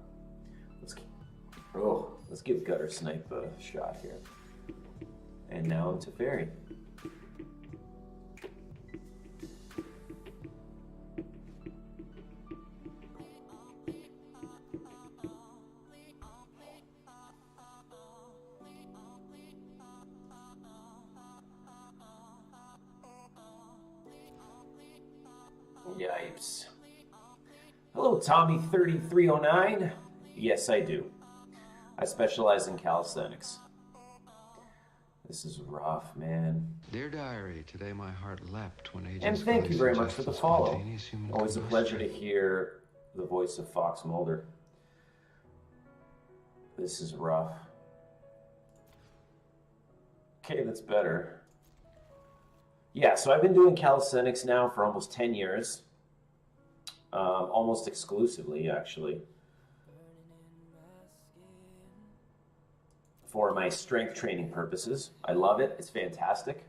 Let's give Gutter Snipe a shot here. And now into Fairy. Yipes. Hello, Tommy3309. Yes, I do. I specialize in calisthenics. This is rough, man. Dear Diary, today my heart leapt when agents. And thank you very much for the follow. spontaneous human Always a pleasure to hear the voice of Fox Mulder. This is rough. Okay, that's better. Yeah, so I've been doing calisthenics now for almost 10 years. Almost exclusively, actually. For my strength training purposes. I love it. It's fantastic.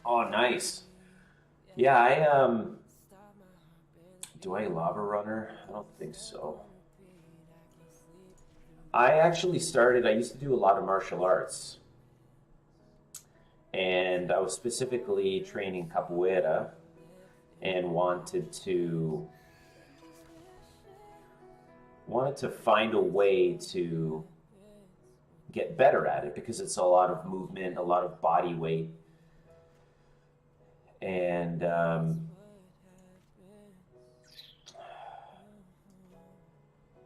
Oh, nice. Yeah, do I lava runner? I don't think so. I actually started, I used to do a lot of martial arts. And I was specifically training capoeira and wanted to find a way to get better at it because it's a lot of movement, a lot of body weight. And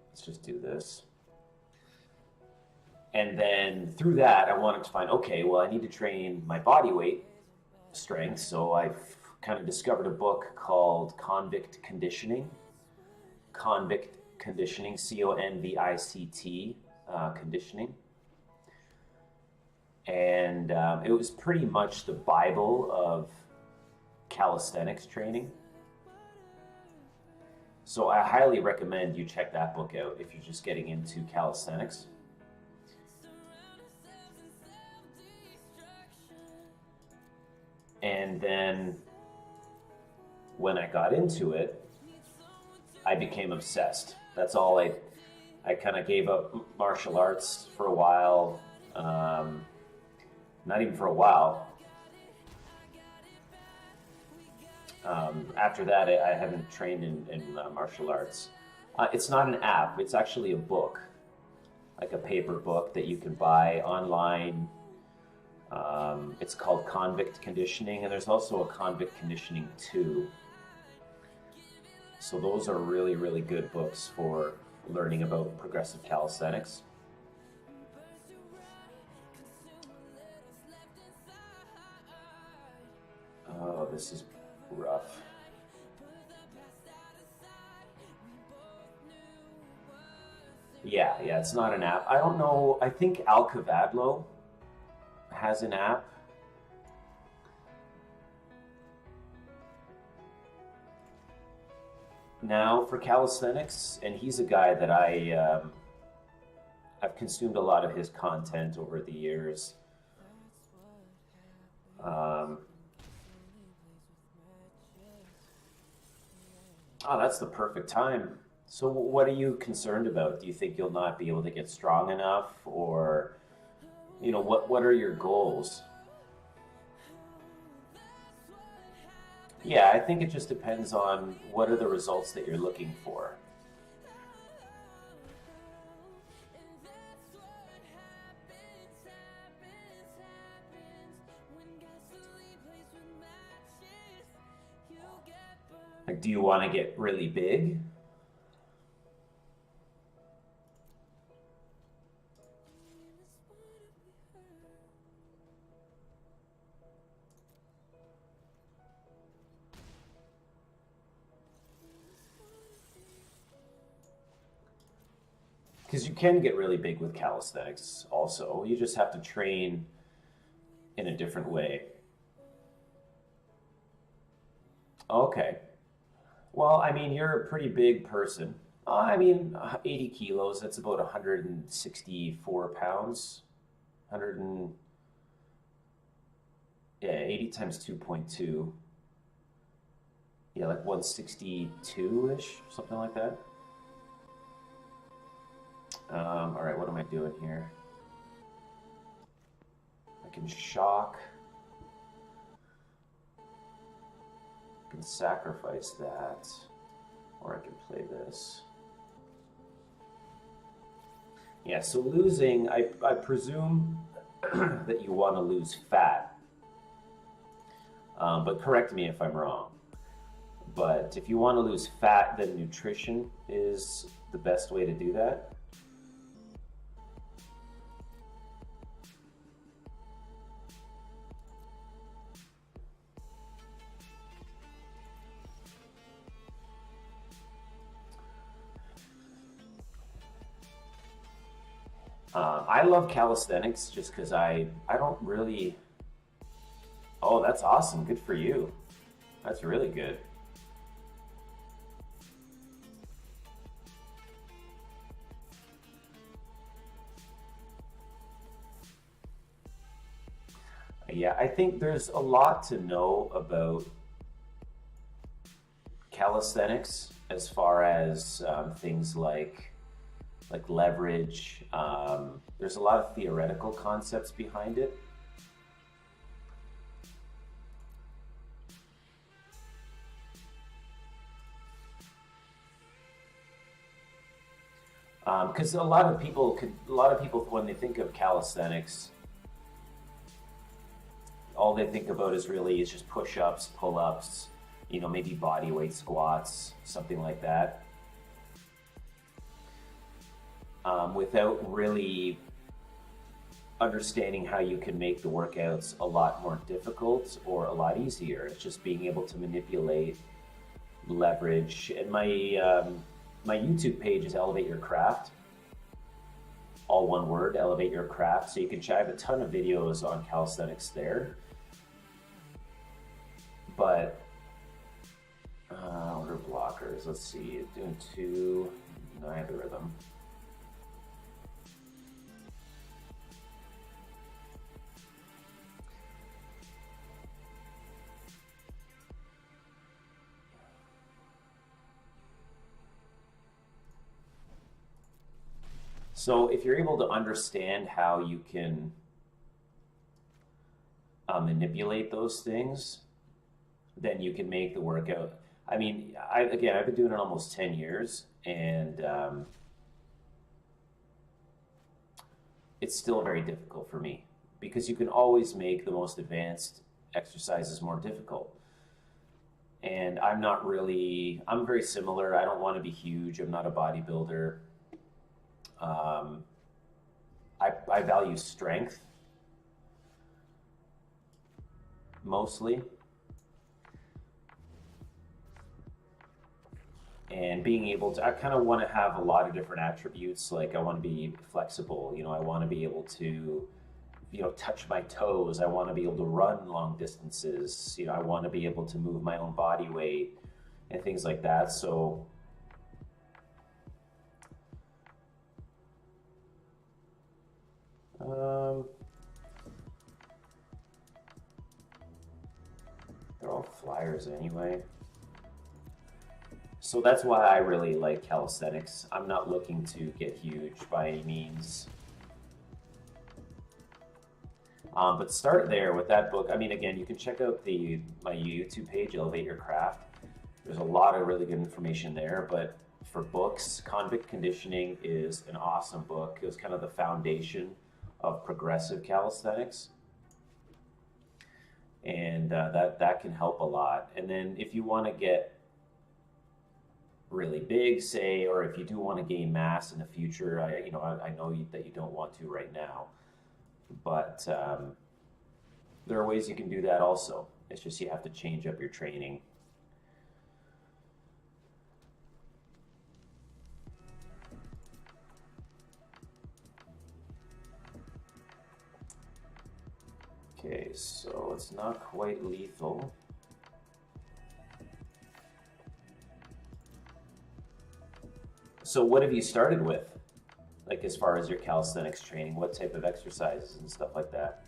let's just do this. And then through that, I wanted to find, okay, well, I need to train my body weight strength. So I've kind of discovered a book called Convict Conditioning. Convict Conditioning, C-O-N-V-I-C-T, conditioning. And it was pretty much the Bible of calisthenics training. So I highly recommend you check that book out if you're just getting into calisthenics. And then when I got into it, I became obsessed. That's all. I kind of gave up martial arts for a while. Not even for a while. After that, I haven't trained in martial arts. It's not an app. It's actually a book, like a paper book that you can buy online. It's called Convict Conditioning, and there's also a Convict Conditioning 2. So those are really, really good books for learning about progressive calisthenics. Oh, this is rough. Yeah, it's not an app. I don't know. I think Alcavadlo has an app. Now for calisthenics, and he's a guy that I've consumed a lot of his content over the years. Oh, that's the perfect time. So what are you concerned about? Do you think you'll not be able to get strong enough, or what are your goals? Yeah, I think it just depends on what are the results that you're looking for. Like, do you want to get really big? Because you can get really big with calisthenics also. You just have to train in a different way. Okay. Well, I mean, you're a pretty big person. 80 kilos, that's about 164 pounds. 80 times 2.2. Yeah, like 162-ish, something like that. All right, what am I doing here? I can shock. I can sacrifice that, or I can play this. Yeah, so losing, I presume that you want to lose fat. But correct me if I'm wrong. But if you want to lose fat, then nutrition is the best way to do that. I love calisthenics just because I don't really. Oh, that's awesome. Good for you. That's really good. Yeah, I think there's a lot to know about calisthenics as far as things like leverage. There's a lot of theoretical concepts behind it. Because a lot of people when they think of calisthenics, all they think about is just push-ups, pull-ups, maybe body weight squats, something like that, without really understanding how you can make the workouts a lot more difficult or a lot easier. It's just being able to manipulate leverage. And my YouTube page is Elevate Your Craft, all one word, Elevate Your Craft. So you can check. I have a ton of videos on calisthenics there. But what are blockers? Let's see, doing two, neither of them. So if you're able to understand how you can manipulate those things, then you can make the workout. I mean, I've been doing it almost 10 years, and it's still very difficult for me because you can always make the most advanced exercises more difficult. And I'm very similar. I don't want to be huge. I'm not a bodybuilder. I value strength mostly, and being able to, I kind of want to have a lot of different attributes. Like I want to be flexible, I want to be able to, touch my toes. I want to be able to run long distances. I want to be able to move my own body weight and things like that. So they're all flyers anyway. So that's why I really like calisthenics. I'm not looking to get huge by any means. But start there with that book. I mean, again, you can check out my YouTube page, Elevate Your Craft. There's a lot of really good information there. But for books, Convict Conditioning is an awesome book. It was kind of the foundation of progressive calisthenics. And that can help a lot. And then if you want to get really big, say, or if you do want to gain mass in the future, I know that you don't want to right now, but there are ways you can do that also. It's just you have to change up your training. Okay, so it's not quite lethal. So what have you started with? Like as far as your calisthenics training, what type of exercises and stuff like that?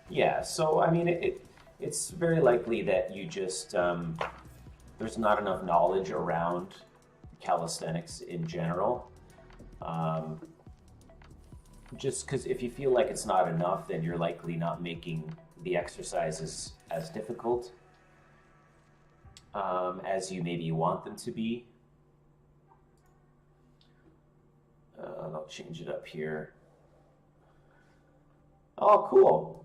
Yeah, so I mean, it's very likely that you just, there's not enough knowledge around calisthenics in general. Just because if you feel like it's not enough, then you're likely not making the exercises as difficult as you maybe want them to be. I'll change it up here. Oh, cool.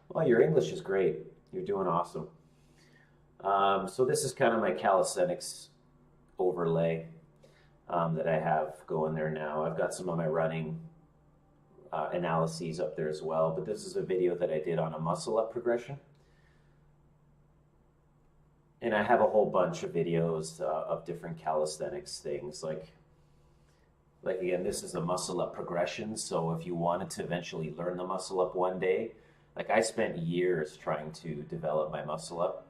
Well, your English is great. You're doing awesome. So this is kind of my calisthenics overlay. that I have going there now. I've got some of my running analyses up there as well, but this is a video that I did on a muscle up progression. And I have a whole bunch of videos of different calisthenics things. Like again, this is a muscle up progression. So if you wanted to eventually learn the muscle up one day, like I spent years trying to develop my muscle up.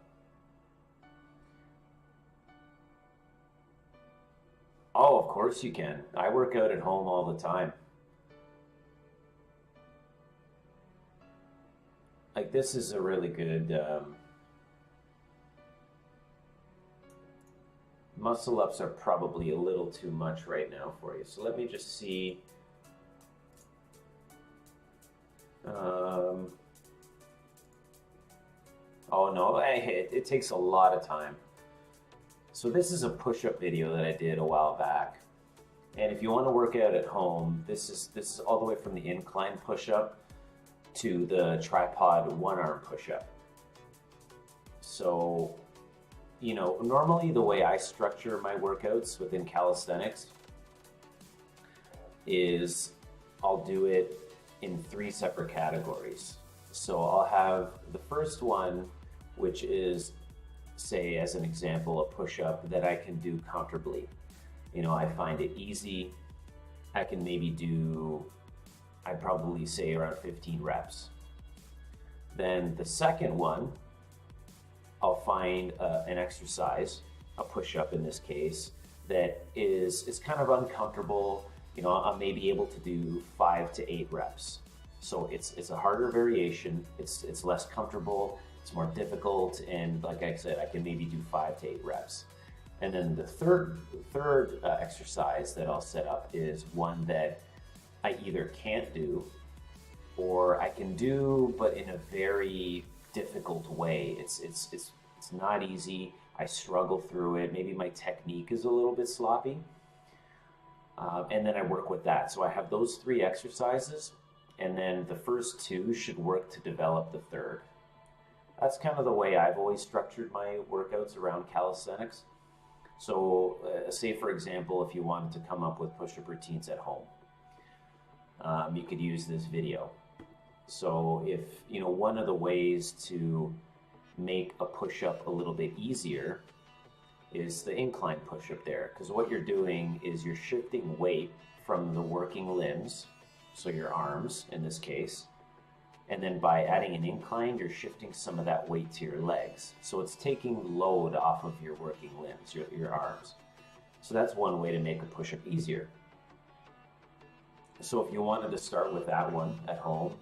Oh, of course you can. I work out at home all the time. Like this is a really good muscle ups are probably a little too much right now for you. So let me just see. Oh no, it takes a lot of time. So this is a push-up video that I did a while back. And if you want to work out at home, this is all the way from the incline push-up to the tripod one-arm push-up. So, you know, normally the way I structure my workouts within calisthenics is I'll do it in 3 separate categories. So I'll have the first one, which is, say, as an example, a push-up that I can do comfortably. You know, I find it easy. I can maybe do, I'd probably say around 15 reps. Then the second one, I'll find an exercise, a push-up in this case, that is kind of uncomfortable. You know, I may be able to do 5 to 8 reps. So it's a harder variation. It's less comfortable. It's more difficult, and like I said, I can maybe do 5 to 8 reps. And then the third exercise that I'll set up is one that I either can't do or I can do, but in a very difficult way. It's not easy. I struggle through it. Maybe my technique is a little bit sloppy. And then I work with that. So I have those 3 exercises, and then the first 2 should work to develop the third. That's kind of the way I've always structured my workouts around calisthenics. So say, for example, if you wanted to come up with push-up routines at home, you could use this video. So if, you know, one of the ways to make a push-up a little bit easier is the incline push-up there. Because what you're doing is you're shifting weight from the working limbs, so your arms in this case, and then by adding an incline, you're shifting some of that weight to your legs. So it's taking load off of your working limbs, your arms. So that's one way to make a push-up easier. So if you wanted to start with that one at home,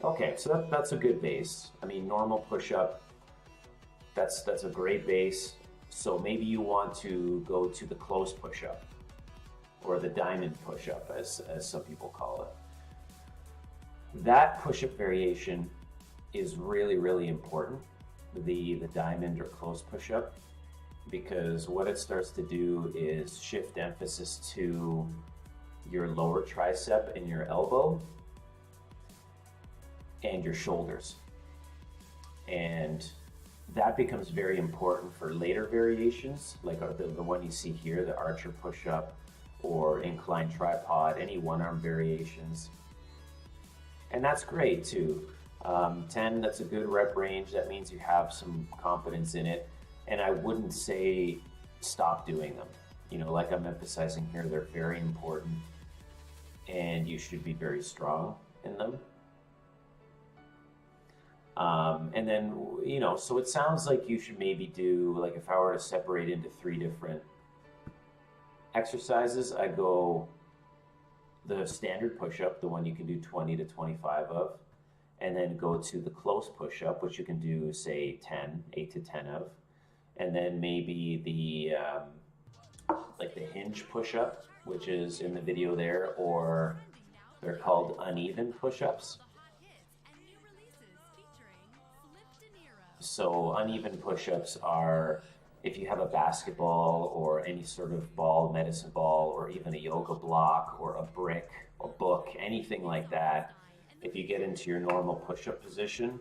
okay, so that's a good base. I mean, normal push-up, that's a great base. So maybe you want to go to the close push-up, or the diamond push-up, as some people call it. That push-up variation is really, really important, the diamond or close push-up, because what it starts to do is shift emphasis to your lower tricep and your elbow and your shoulders. And that becomes very important for later variations, like the one you see here, the archer push-up or incline tripod, any one-arm variations. And that's great too. 10, that's a good rep range. That means you have some confidence in it. And I wouldn't say stop doing them. You know, like I'm emphasizing here, they're very important and you should be very strong in them. And then, you know, so it sounds like you should maybe do, like if I were to separate into 3 different exercises, I go the standard push-up, the one you can do 20 to 25 of, and then go to the close push-up, which you can do, say, 8 to 10 of, and then maybe the like the hinge push-up, which is in the video there, or they're called uneven push-ups. So uneven push-ups are if you have a basketball or any sort of ball, medicine ball, or even a yoga block or a brick or book, anything like that, if you get into your normal push-up position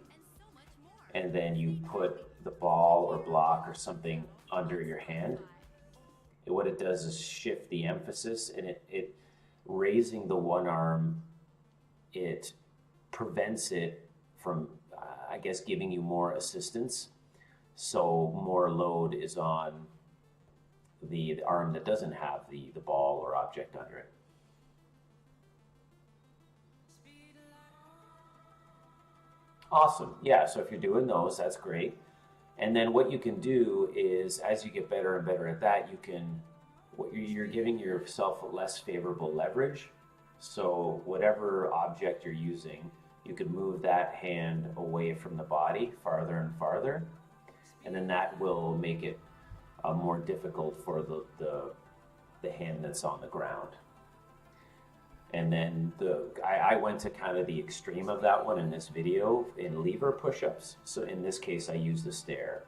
and then you put the ball or block or something under your hand, what it does is shift the emphasis, and it raising the one arm, it prevents it from, I guess, giving you more assistance. So more load is on the arm that doesn't have the ball or object under it. Awesome. Yeah, so if you're doing those, that's great. And then what you can do is, as you get better and better at that, you're giving yourself less favorable leverage. So whatever object you're using, you can move that hand away from the body farther and farther. And then that will make it more difficult for the hand that's on the ground. And then I went to kind of the extreme of that one in this video in lever push-ups. So in this case, I use the stair.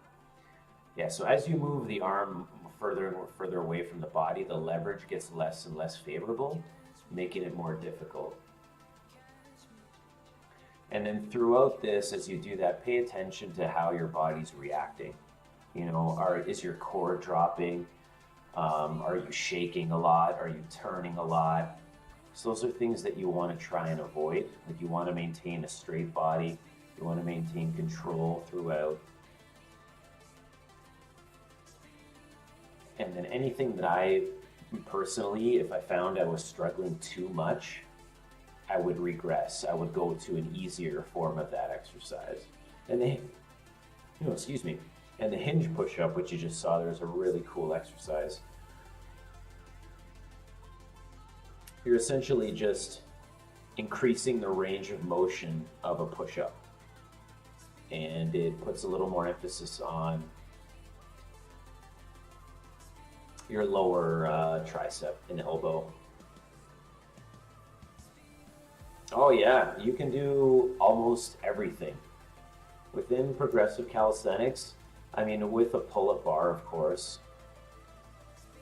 Yeah, so as you move the arm further and further away from the body, the leverage gets less and less favorable, making it more difficult. And then throughout this, as you do that, pay attention to how your body's reacting. You know, is your core dropping? Are you shaking a lot? Are you turning a lot? So those are things that you want to try and avoid. Like, you want to maintain a straight body. You want to maintain control throughout. And then anything that I personally, if I found I was struggling too much, I would regress. I would go to an easier form of that exercise. And excuse me. And the hinge push-up, which you just saw, there's a really cool exercise. You're essentially just increasing the range of motion of a push-up. And it puts a little more emphasis on your lower tricep and elbow. Oh yeah, you can do almost everything. Within progressive calisthenics, I mean, with a pull-up bar, of course,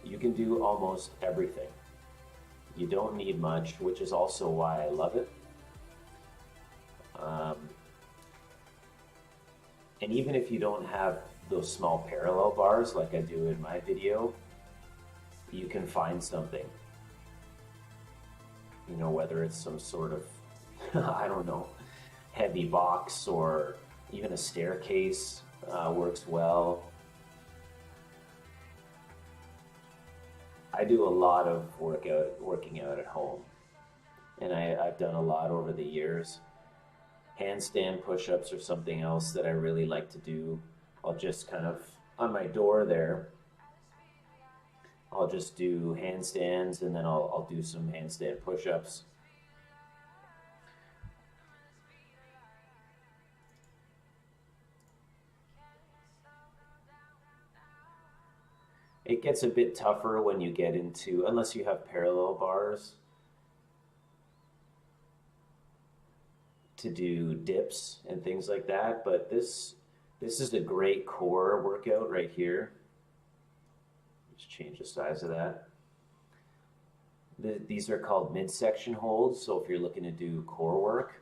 you can do almost everything. You don't need much, which is also why I love it. And even if you don't have those small parallel bars like I do in my video, you can find something. You know, whether it's some sort of, I don't know, heavy box, or even a staircase works well. I do a lot of working out at home, and I've done a lot over the years. Handstand push-ups or something else that I really like to do. I'll just kind of, on my door there, I'll just do handstands, and then I'll do some handstand push-ups. It gets a bit tougher when you get into, unless you have parallel bars, to do dips and things like that. But this is a great core workout right here. Let's change the size of that. These are called midsection holds. So if you're looking to do core work,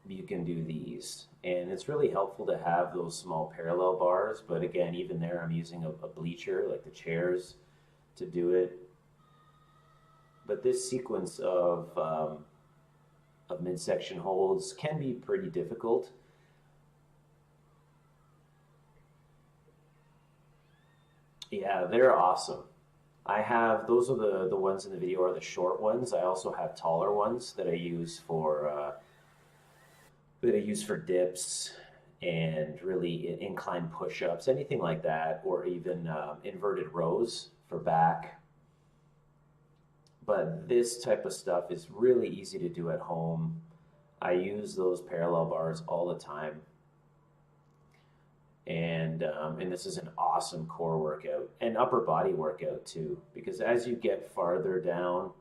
you can do these. And it's really helpful to have those small parallel bars. But again, even there, I'm using a bleacher, like the chairs, to do it. But this sequence of midsection holds can be pretty difficult. Yeah, they're awesome. I have, those are the ones in the video are the short ones. I also have taller ones that I use for dips and really incline push-ups, anything like that, or even inverted rows for back. But this type of stuff is really easy to do at home. I use those parallel bars all the time. And this is an awesome core workout and upper body workout too, because as you get farther down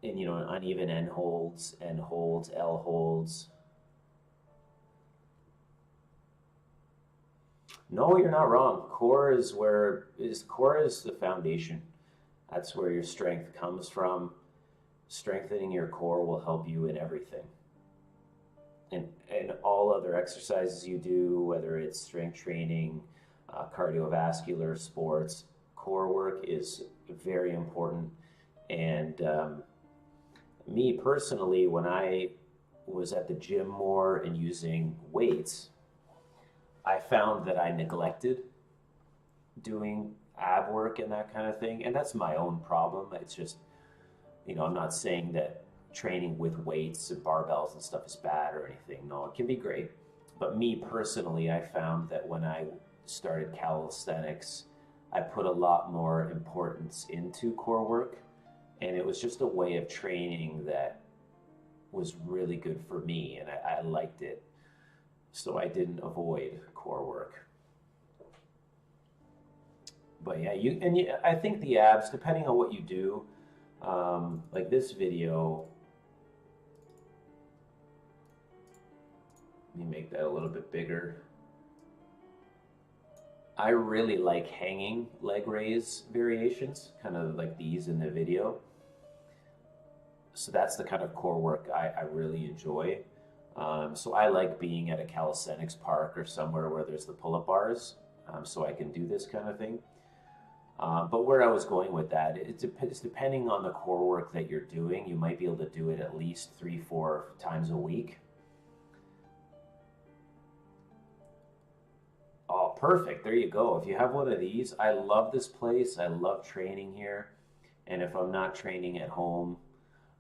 in, you know, uneven N holds, L holds. No, you're not wrong. Core is the foundation. That's where your strength comes from. Strengthening your core will help you in everything. And all other exercises you do, whether it's strength training, cardiovascular sports, core work is very important. And me personally, when I was at the gym more and using weights, I found that I neglected doing ab work and that kind of thing. And that's my own problem. It's just, I'm not saying that training with weights and barbells and stuff is bad or anything. No, it can be great. But me personally, I found that when I started calisthenics, I put a lot more importance into core work. And it was just a way of training that was really good for me, and I liked it. So I didn't avoid core work. But yeah, I think the abs, depending on what you do, like this video, let me make that a little bit bigger. I really like hanging leg raise variations, kind of like these in the video. So that's the kind of core work I really enjoy. So I like being at a calisthenics park or somewhere where there's the pull-up bars, so I can do this kind of thing. But where I was going with that, it's depending on the core work that you're doing. You might be able to do it at least 3-4 times a week. Oh, perfect. There you go. If you have one of these, I love this place. I love training here. And if I'm not training at home,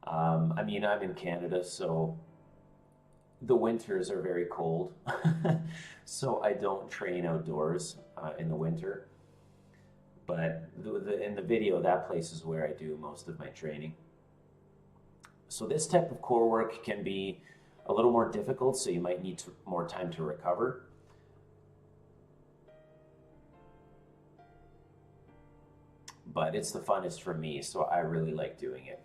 I'm in Canada, so the winters are very cold. So I don't train outdoors in the winter. But in the video, that place is where I do most of my training. So this type of core work can be a little more difficult, so you might need more time to recover. But it's the funnest for me, so I really like doing it.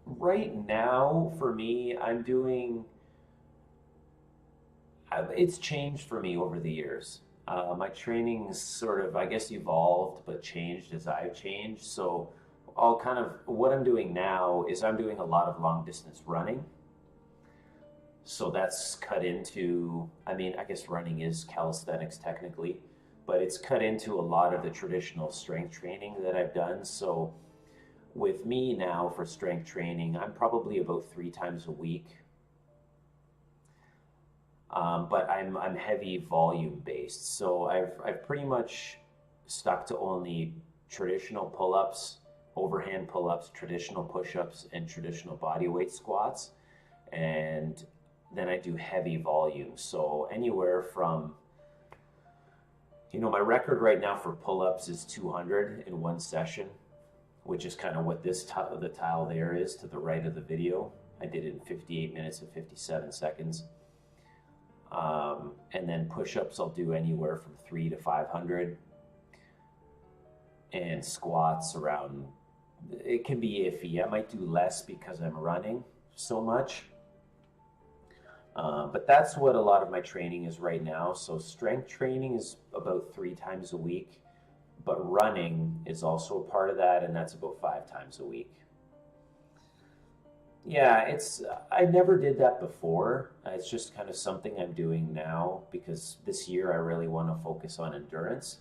Right now, for me, it's changed for me over the years. My training's sort of, I guess, evolved, but changed as I've changed. So what I'm doing now is I'm doing a lot of long distance running. So that's cut into, I guess running is calisthenics technically, but it's cut into a lot of the traditional strength training that I've done. So with me now for strength training, I'm probably about 3 times a week. But I'm heavy volume based. So I've pretty much stuck to only traditional pull-ups, overhand pull-ups, traditional push-ups, and traditional bodyweight squats. And then I do heavy volume. So anywhere from, my record right now for pull-ups is 200 in one session, which is kind of what the tile there is to the right of the video. I did it in 58 minutes and 57 seconds. And then push-ups I'll do anywhere from 300 to 500. And squats around, it can be iffy. I might do less because I'm running so much. But that's what a lot of my training is right now. So strength training is about 3 times a week. But running is also a part of that, and that's about 5 times a week. Yeah, I never did that before. It's just kind of something I'm doing now because this year I really want to focus on endurance.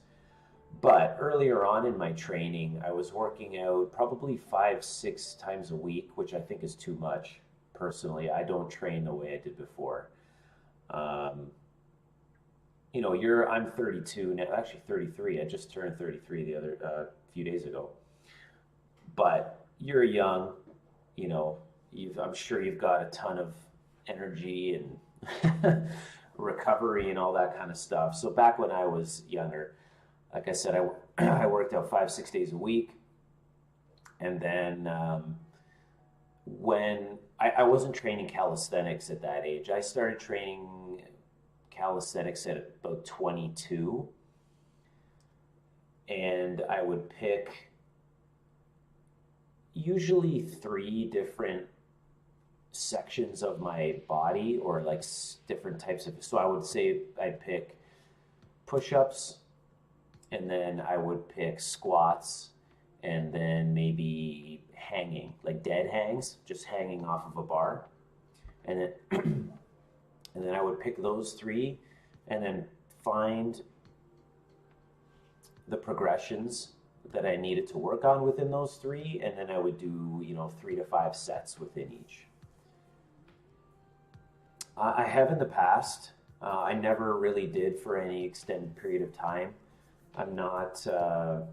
But earlier on in my training, I was working out probably 5-6 times a week, which I think is too much. Personally, I don't train the way I did before. I'm 32 now, actually 33. I just turned 33 the other few days ago. But you're young, I'm sure you've got a ton of energy and recovery and all that kind of stuff. So back when I was younger, like I said, I worked out 5-6 days a week. And then when I wasn't training calisthenics at that age, I started training calisthenics at about 22. And I would pick usually 3 different sections of my body, or like different types of, so I would say I'd pick push-ups, and then I would pick squats, and then maybe hanging, like dead hangs, just hanging off of a bar. And then, and then I would pick those three and then find the progressions that I needed to work on within those three, and then I would do, 3 to 5 sets within each. I have in the past. I never really did for any extended period of time. I'm not a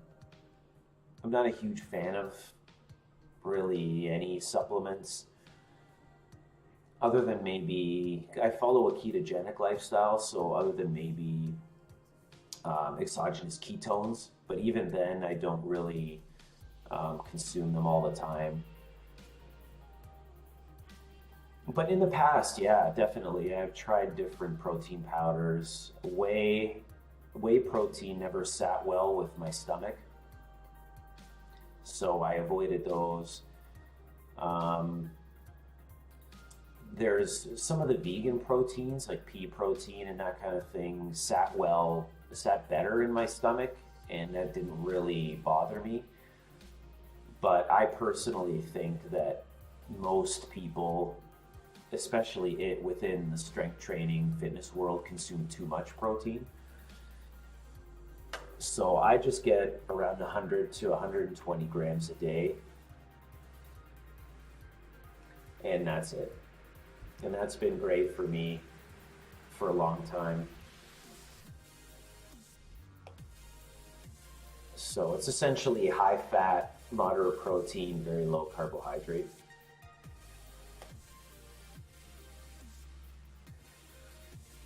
huge fan of really any supplements, other than maybe I follow a ketogenic lifestyle, so other than maybe exogenous ketones, but even then I don't really consume them all the time. But in the past, yeah, definitely, I've tried different protein powders. Whey protein never sat well with my stomach, so I avoided those. There's some of the vegan proteins, like pea protein and that kind of thing, sat better in my stomach, and that didn't really bother me. But I personally think that most people, especially within the strength training fitness world, consume too much protein. So I just get around 100 to 120 grams a day, and that's it. And that's been great for me for a long time. So it's essentially high fat, moderate protein, very low carbohydrate.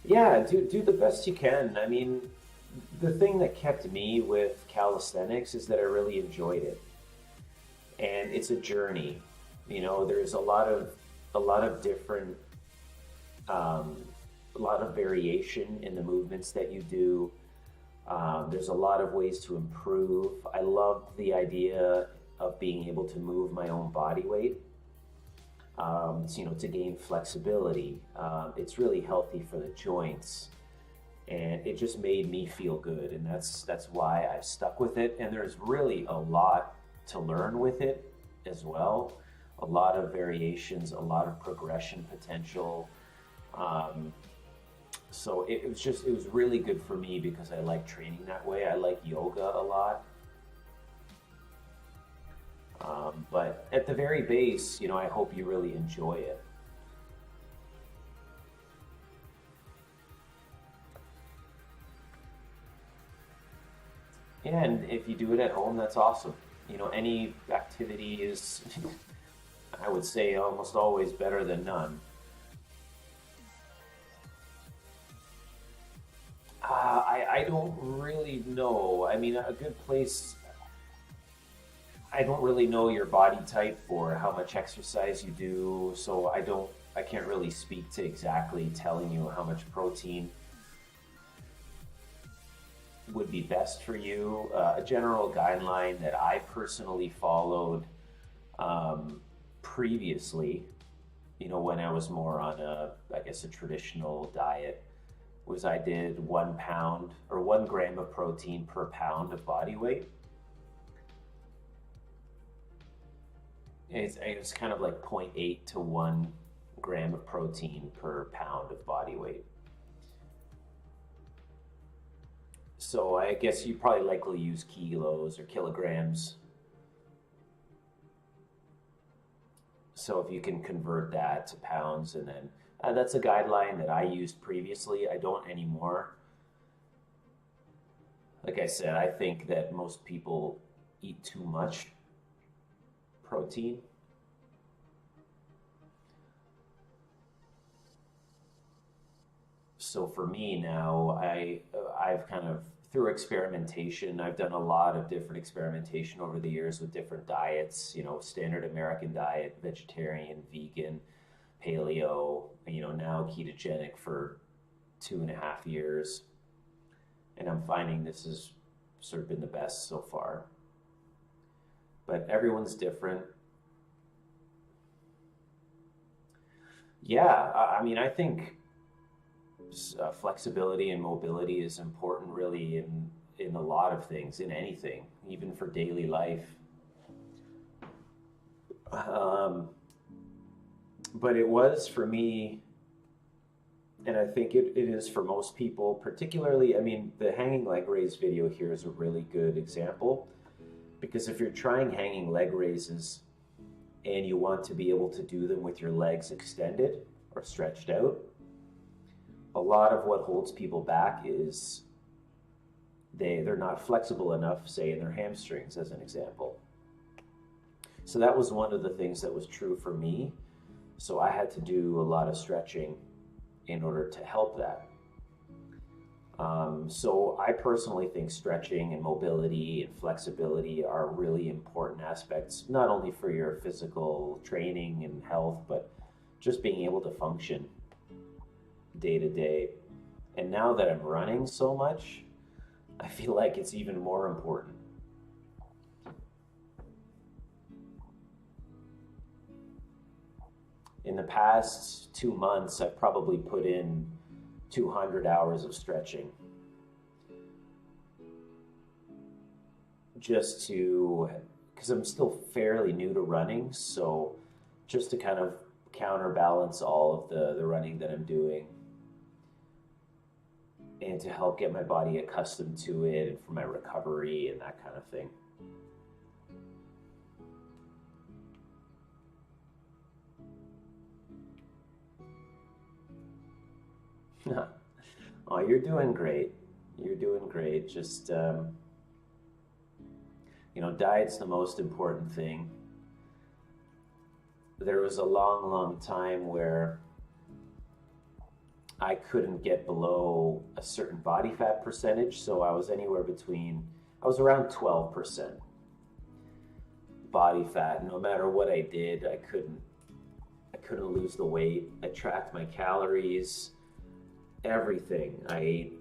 Yeah, do the best you can. I mean, the thing that kept me with calisthenics is that I really enjoyed it. And it's a journey. There's a lot of different, a lot of variation in the movements that you do. There's a lot of ways to improve. I love the idea of being able to move my own body weight, to gain flexibility. It's really healthy for the joints, and it just made me feel good, and that's why I've stuck with it. And there's really a lot to learn with it as well. A lot of variations, a lot of progression potential. So it was really good for me because I like training that way. I like yoga a lot. But at the very base, I hope you really enjoy it. And if you do it at home, that's awesome. Any activity is, I would say, almost always better than none. I don't really know. I mean, a good place, I don't really know your body type or how much exercise you do, so I can't really speak to exactly telling you how much protein would be best for you. A general guideline that I personally followed previously, when I was more on a traditional diet, was I did 1 pound or 1 gram of protein per pound of body weight. It's kind of like 0.8 to 1 gram of protein per pound of body weight. So I guess you probably likely use kilos or kilograms. So if you can convert that to pounds, and then that's a guideline that I used previously. I don't anymore. Like I said, I think that most people eat too much protein. So for me now, I've kind of, through experimentation, I've done a lot of different experimentation over the years with different diets, standard American diet, vegetarian, vegan, paleo, now ketogenic for 2.5 years. And I'm finding this has sort of been the best so far. But everyone's different. Yeah, I mean, I think flexibility and mobility is important really in a lot of things, in anything, even for daily life. Um, but it was for me, and I think it is for most people, particularly, I mean, the hanging leg raise video here is a really good example, because if you're trying hanging leg raises and you want to be able to do them with your legs extended or stretched out, a lot of what holds people back is they're not flexible enough, say in their hamstrings as an example. So that was one of the things that was true for me. So I had to do a lot of stretching in order to help that. So I personally think stretching and mobility and flexibility are really important aspects, not only for your physical training and health, but just being able to function day to day. And now that I'm running so much, I feel like it's even more important. In the past 2 months, I've probably put in 200 hours of stretching. Just to, because I'm still fairly new to running, so just to kind of counterbalance all of the running that I'm doing and to help get my body accustomed to it and for my recovery and that kind of thing. Oh, you're doing great. You're doing great. Just, diet's the most important thing. There was a long, long time where I couldn't get below a certain body fat percentage, so I was around 12% body fat. No matter what I did, I couldn't lose the weight. I tracked my calories, everything. I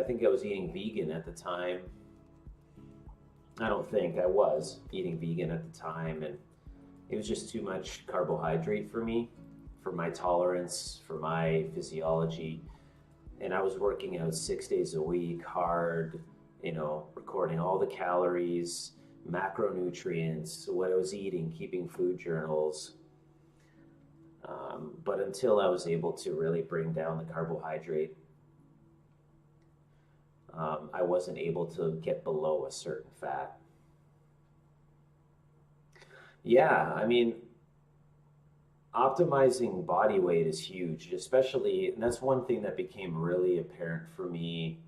think I was eating vegan at the time. I was eating vegan at the time, and it was just too much carbohydrate for me, for my tolerance, for my physiology. And I was working out 6 days a week, hard, recording all the calories, macronutrients, what I was eating, keeping food journals. But until I was able to really bring down the carbohydrate, I wasn't able to get below a certain fat. Yeah, I mean, optimizing body weight is huge, especially, and that's one thing that became really apparent for me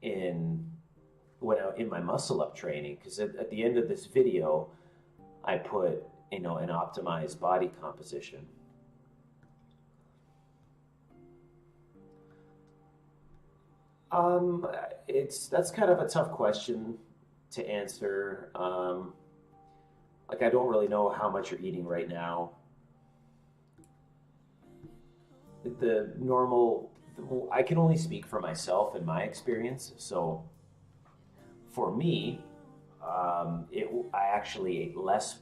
in my muscle up training, because at the end of this video, I put an optimized body composition. That's kind of a tough question to answer. I don't really know how much you're eating right now. I can only speak for myself and my experience. So for me, I actually ate less.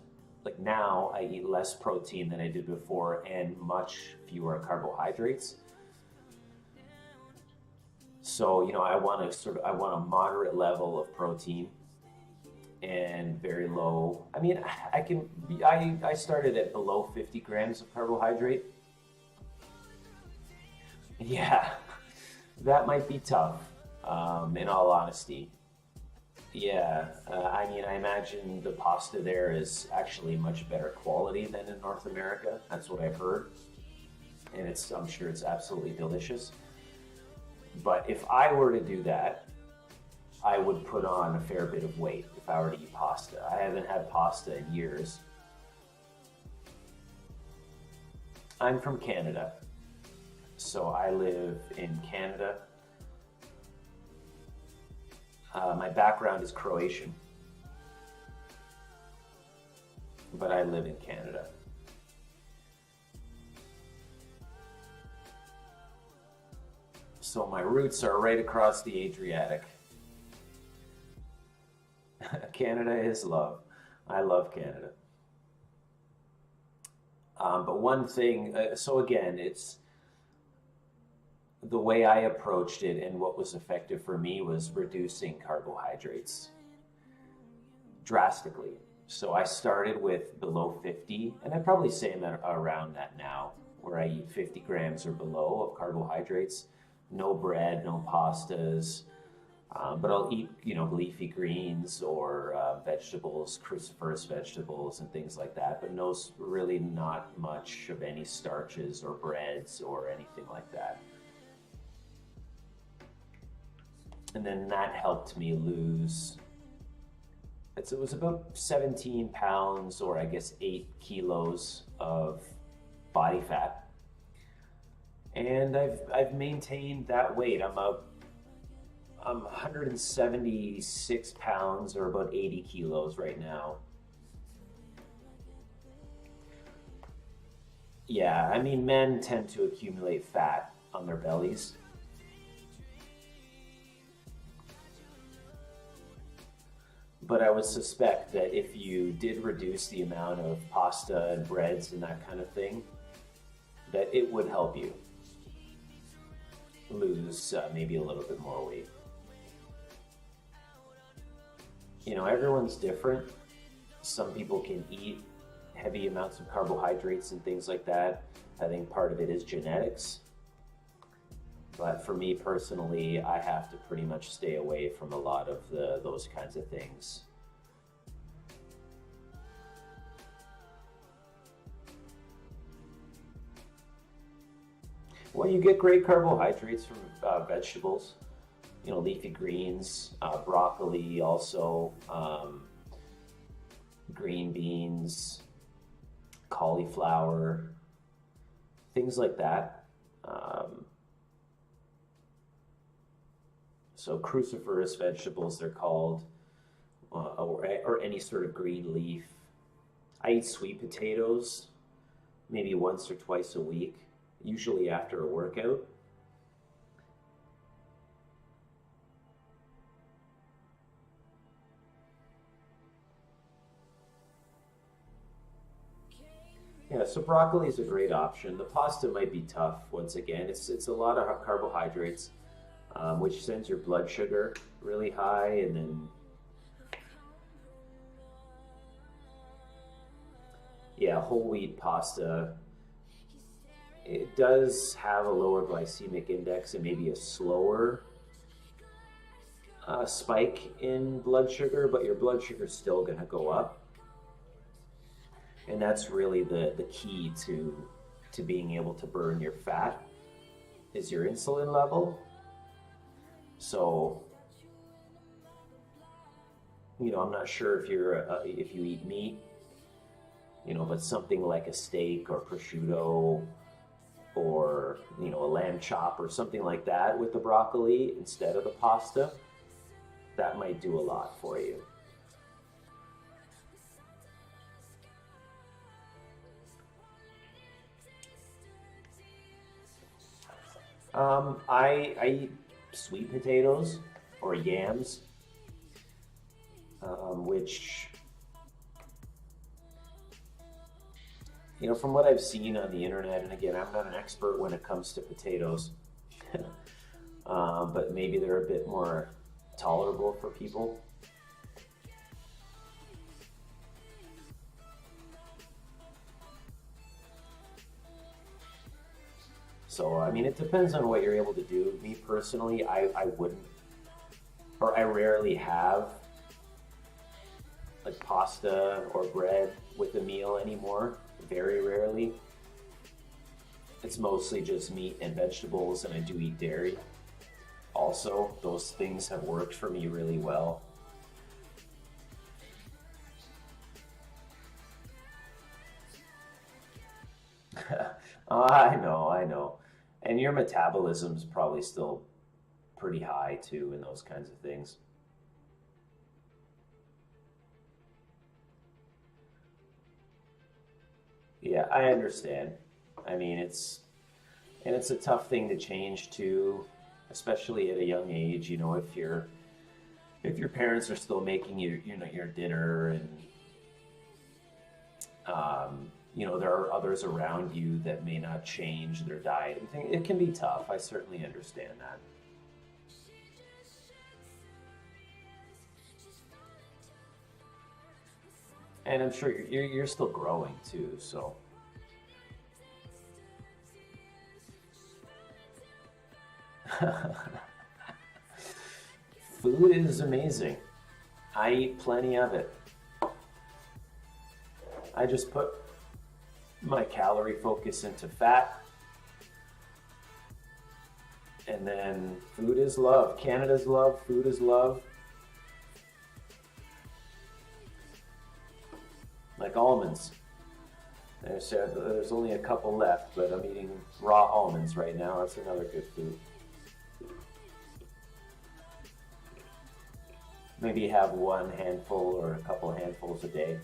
Now I eat less protein than I did before and much fewer carbohydrates. So, I want a moderate level of protein and very low. I mean, I started at below 50 grams of carbohydrate. Yeah, that might be tough, in all honesty. Yeah, I imagine the pasta there is actually much better quality than in North America. That's what I've heard. And I'm sure it's absolutely delicious. But if I were to do that, I would put on a fair bit of weight if I were to eat pasta. I haven't had pasta in years. I'm from Canada, so I live in Canada. My background is Croatian, but I live in Canada. So my roots are right across the Adriatic. Canada is love. I love Canada. But one thing, so again, the way I approached it and what was effective for me was reducing carbohydrates drastically. So I started with below 50, and I'd probably say I'm at around that now, where I eat 50 grams or below of carbohydrates. No bread, no pastas, but I'll eat, leafy greens or vegetables, cruciferous vegetables and things like that, but no, really not much of any starches or breads or anything like that. And then that helped me lose, it was about 17 pounds, or I guess 8 kilos of body fat. And I've maintained that weight. I'm 176 pounds, or about 80 kilos right now. Yeah, I mean, men tend to accumulate fat on their bellies. But I would suspect that if you did reduce the amount of pasta and breads and that kind of thing, that it would help you lose maybe a little bit more weight. Everyone's different. Some people can eat heavy amounts of carbohydrates and things like that. I think part of it is genetics. But for me personally, I have to pretty much stay away from a lot of those kinds of things. Well, you get great carbohydrates from vegetables, leafy greens, broccoli, also green beans, cauliflower, things like that. So cruciferous vegetables, they're called, or any sort of green leaf. I eat sweet potatoes maybe once or twice a week, usually after a workout. Yeah, so broccoli is a great option. The pasta might be tough. Once again, it's a lot of carbohydrates, which sends your blood sugar really high, and then whole wheat pasta. It does have a lower glycemic index and maybe a slower spike in blood sugar, but your blood sugar is still going to go up. And that's really the key to being able to burn your fat, is your insulin level. So, I'm not sure if you eat meat, but something like a steak or prosciutto, or a lamb chop or something like that with the broccoli instead of the pasta, that might do a lot for you. I eat sweet potatoes or yams, which, from what I've seen on the internet, and again, I'm not an expert when it comes to potatoes, but maybe they're a bit more tolerable for people. So, I mean, it depends on what you're able to do. Me personally, I wouldn't, or I rarely have like pasta or bread with a meal anymore. Very rarely. It's mostly just meat and vegetables, and I do eat dairy. Also, those things have worked for me really well. I know. And your metabolism's probably still pretty high too in those kinds of things. Yeah, I understand. I mean, it's a tough thing to change too, especially at a young age. If your parents are still making your dinner, and you know, there are others around you that may not change their diet and things. It can be tough. I certainly understand that. And I'm sure you're still growing too, so. Food is amazing. I eat plenty of it. I just put my calorie focus into fat. And then food is love. Canada's love. Food is love. Like almonds. There's only a couple left, but I'm eating raw almonds right now. That's another good food. Maybe have one handful or a couple handfuls a day.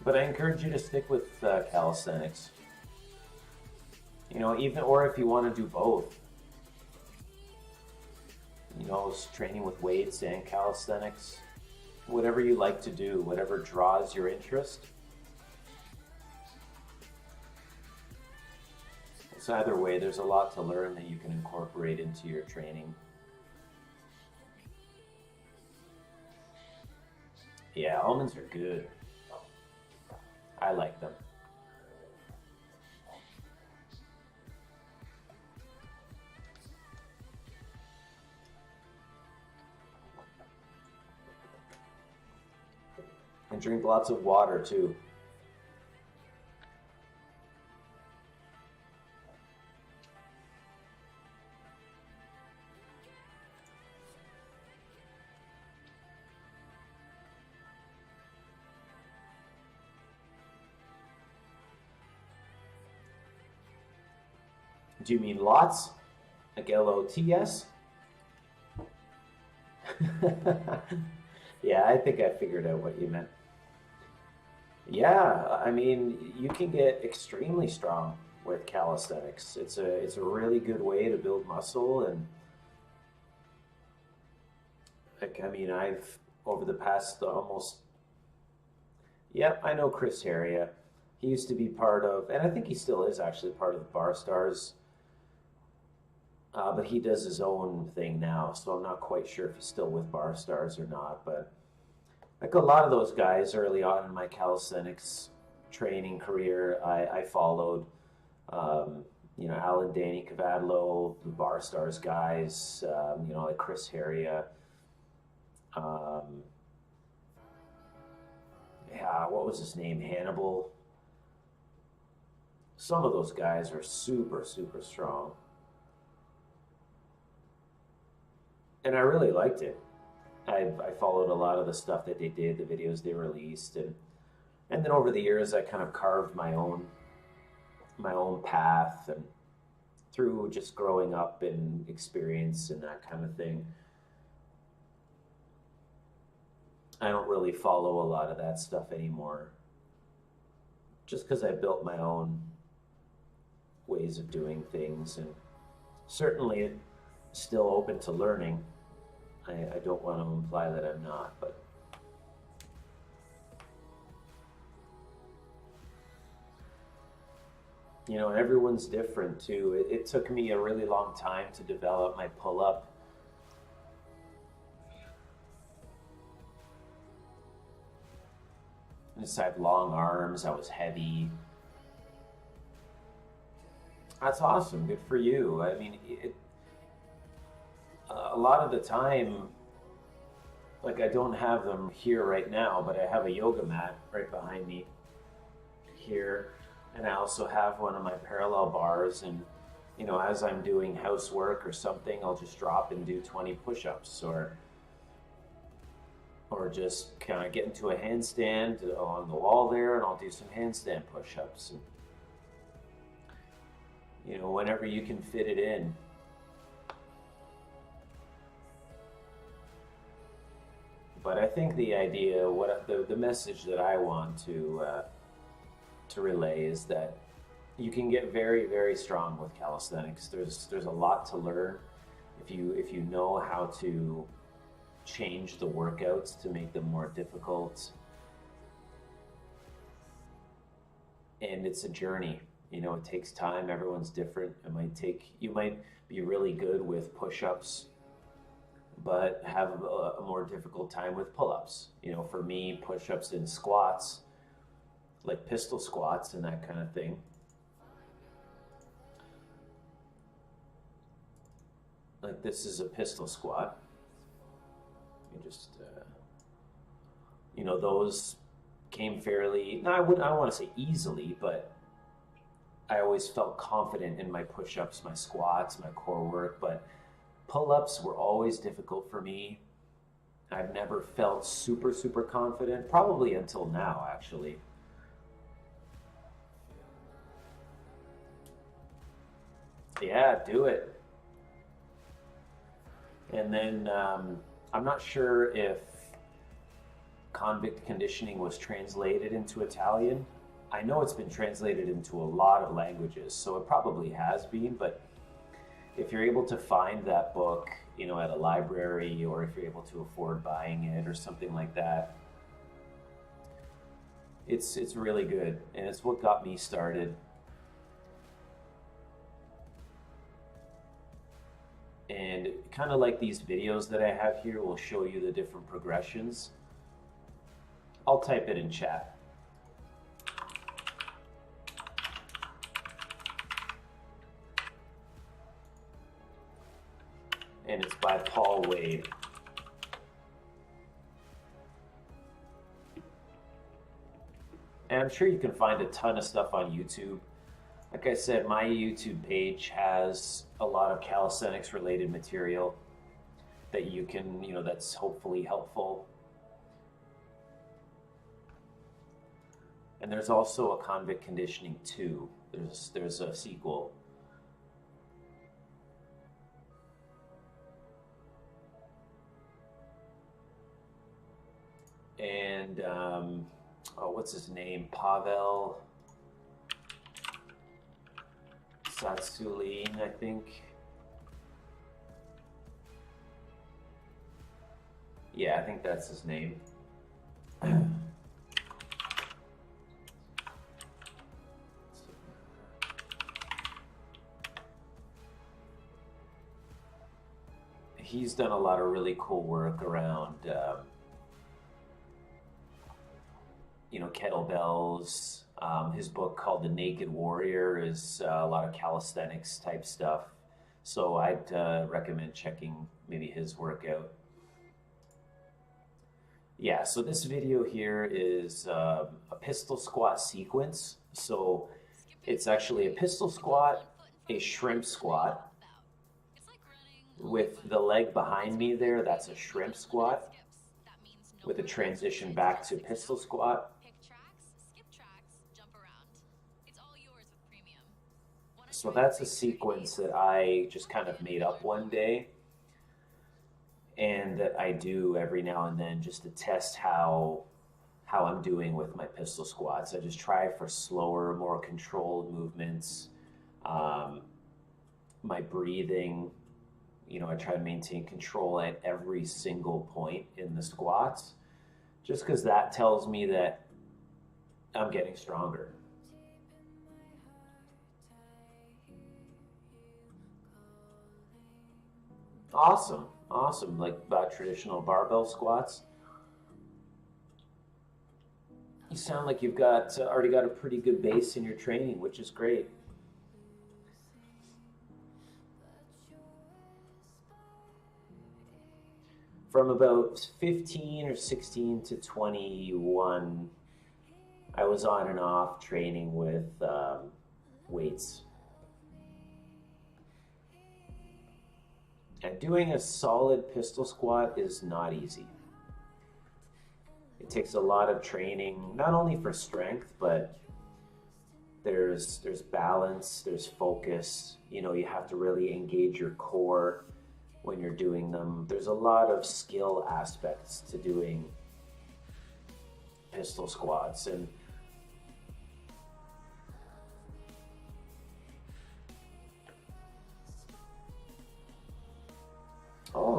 But I encourage you to stick with calisthenics. You know, even, or if you want to do both. You know, training with weights and calisthenics. Whatever you like to do, whatever draws your interest. So either way, there's a lot to learn that you can incorporate into your training. Yeah, almonds are good. I like them. And drink lots of water too. Do you mean lots? Like LOTS? Yeah, I think I figured out what you meant. Yeah, I mean, you can get extremely strong with calisthenics. It's a really good way to build muscle, and like, I mean, I've over the past almost, yep, I know Chris Heria. He used to be part of, and I think he still is actually part of the Bar Stars. But he does his own thing now, so I'm not quite sure if he's still with Bar Stars or not. But like a lot of those guys early on in my calisthenics training career, I followed, you know, Alan Danny Cavadlo, the Bar Stars guys, you know, like Chris Heria. Yeah, what was his name? Hannibal. Some of those guys are super, super strong. And I really liked it. I followed a lot of the stuff that they did, the videos they released, and then over the years I kind of carved my own path, and through just growing up and experience and that kind of thing. I don't really follow a lot of that stuff anymore, just because I built my own ways of doing things, and certainly still open to learning. I don't want to imply that I'm not, but you know, everyone's different too. It took me a really long time to develop my pull-up. I just had long arms, I was heavy. That's awesome, good for you. I mean, a lot of the time, like I don't have them here right now, but I have a yoga mat right behind me here, and I also have one of my parallel bars, and you know, as I'm doing housework or something, I'll just drop and do 20 push-ups, or just kind of get into a handstand on the wall there, and I'll do some handstand push-ups, and you know, whenever you can fit it in. But I think the idea, the message that I want to to relay is that you can get very, very strong with calisthenics. There's a lot to learn if you know how to change the workouts to make them more difficult. And it's a journey. You know, it takes time. Everyone's different. You might be really good with push-ups, but have a more difficult time with pull-ups. You know, for me, push-ups and squats, like pistol squats and that kind of thing. Like this is a pistol squat. You just, you know, those came fairly, no, I don't want to say easily, but I always felt confident in my push-ups, my squats, my core work, but pull-ups were always difficult for me. I've never felt super, super confident, probably until now, actually. Yeah, do it. And then I'm not sure if convict conditioning was translated into Italian. I know it's been translated into a lot of languages, so it probably has been, but if you're able to find that book, you know, at a library, or if you're able to afford buying it or something like that, it's really good, and it's what got me started. And kind of like these videos that I have here will show you the different progressions. I'll type it in chat. And it's by Paul Wade. And I'm sure you can find a ton of stuff on YouTube. Like I said, my YouTube page has a lot of calisthenics related material that you can, you know, that's hopefully helpful. And there's also a Convict Conditioning 2. There's a sequel. And oh, what's his name? Pavel Satsulin, I think. Yeah, I think that's his name. He's done a lot of really cool work around, you know, kettlebells. His book called The Naked Warrior is a lot of calisthenics type stuff. So I'd recommend checking maybe his work out. Yeah, so this video here is a pistol squat sequence. So it's actually a pistol squat, a shrimp squat. With the leg behind me there, that's a shrimp squat. With a transition back to pistol squat. So that's a sequence that I just kind of made up one day, and that I do every now and then just to test how I'm doing with my pistol squats. I just try for slower, more controlled movements. My breathing, you know, I try to maintain control at every single point in the squats, just because that tells me that I'm getting stronger. Awesome, awesome. Like traditional barbell squats. You sound like you've got already got a pretty good base in your training, which is great. From about 15 or 16 to 21, I was on and off training with weights. And doing a solid pistol squat is not easy. It takes a lot of training, not only for strength, but there's balance, there's focus. You know, you have to really engage your core when you're doing them. There's a lot of skill aspects to doing pistol squats, and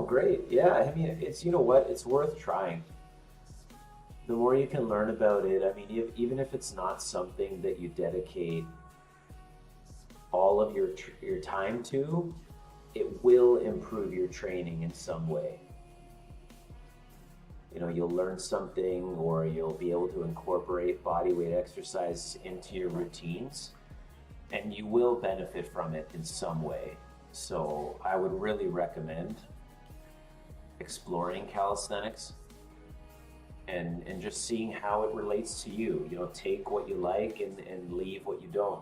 great. Yeah, I mean, it's, you know what, it's worth trying. The more you can learn about it, I mean, even if it's not something that you dedicate all of your time to, it will improve your training in some way. You know, you'll learn something, or you'll be able to incorporate body weight exercise into your routines, and you will benefit from it in some way. So I would really recommend exploring calisthenics and just seeing how it relates to you. You know, take what you like and leave what you don't.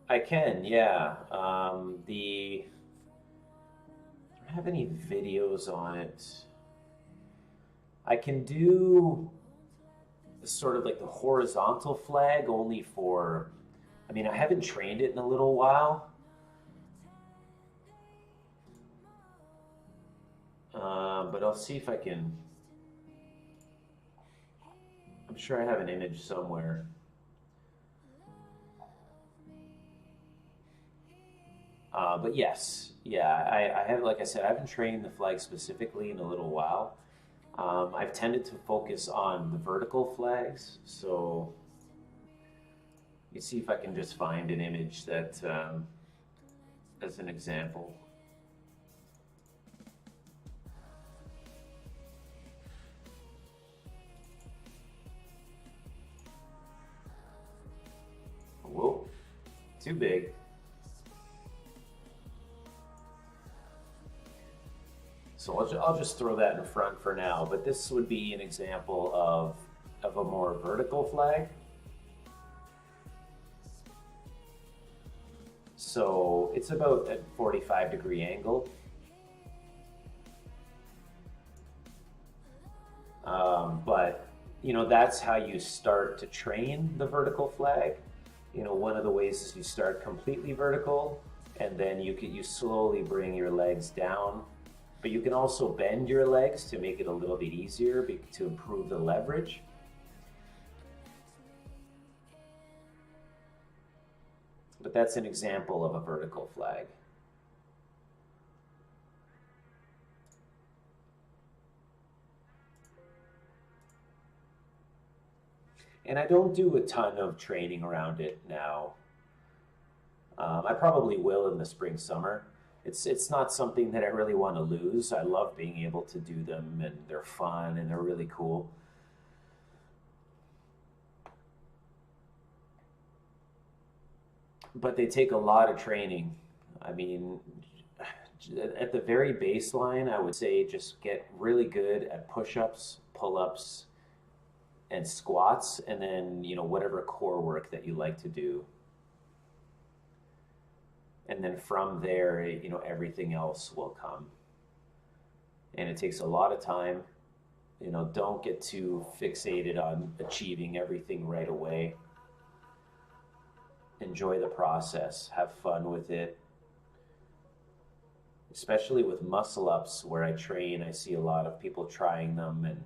I can, yeah. I don't have any videos on it. I can do sort of like the horizontal flag only for, I mean, I haven't trained it in a little while. But I'll see if I can, I'm sure I have an image somewhere. But yes, yeah, I have, like I said, I haven't trained the flag specifically in a little while. I've tended to focus on the vertical flags, so let me see if I can just find an image that, as an example. Whoa, too big. So I'll just throw that in front for now, but this would be an example of a more vertical flag. So it's about a 45-degree angle. But, you know, that's how you start to train the vertical flag. You know, one of the ways is you start completely vertical, and then you slowly bring your legs down. But you can also bend your legs to make it a little bit easier to improve the leverage. But that's an example of a vertical flag. And I don't do a ton of training around it now. I probably will in the spring, summer. It's not something that I really want to lose. I love being able to do them, and they're fun and they're really cool. But they take a lot of training. I mean, at the very baseline, I would say just get really good at push-ups, pull-ups, and squats, and then, you know, whatever core work that you like to do. And then from there, you know, everything else will come. And it takes a lot of time. You know, don't get too fixated on achieving everything right away. Enjoy the process, have fun with it. Especially with muscle ups where I train, I see a lot of people trying them, and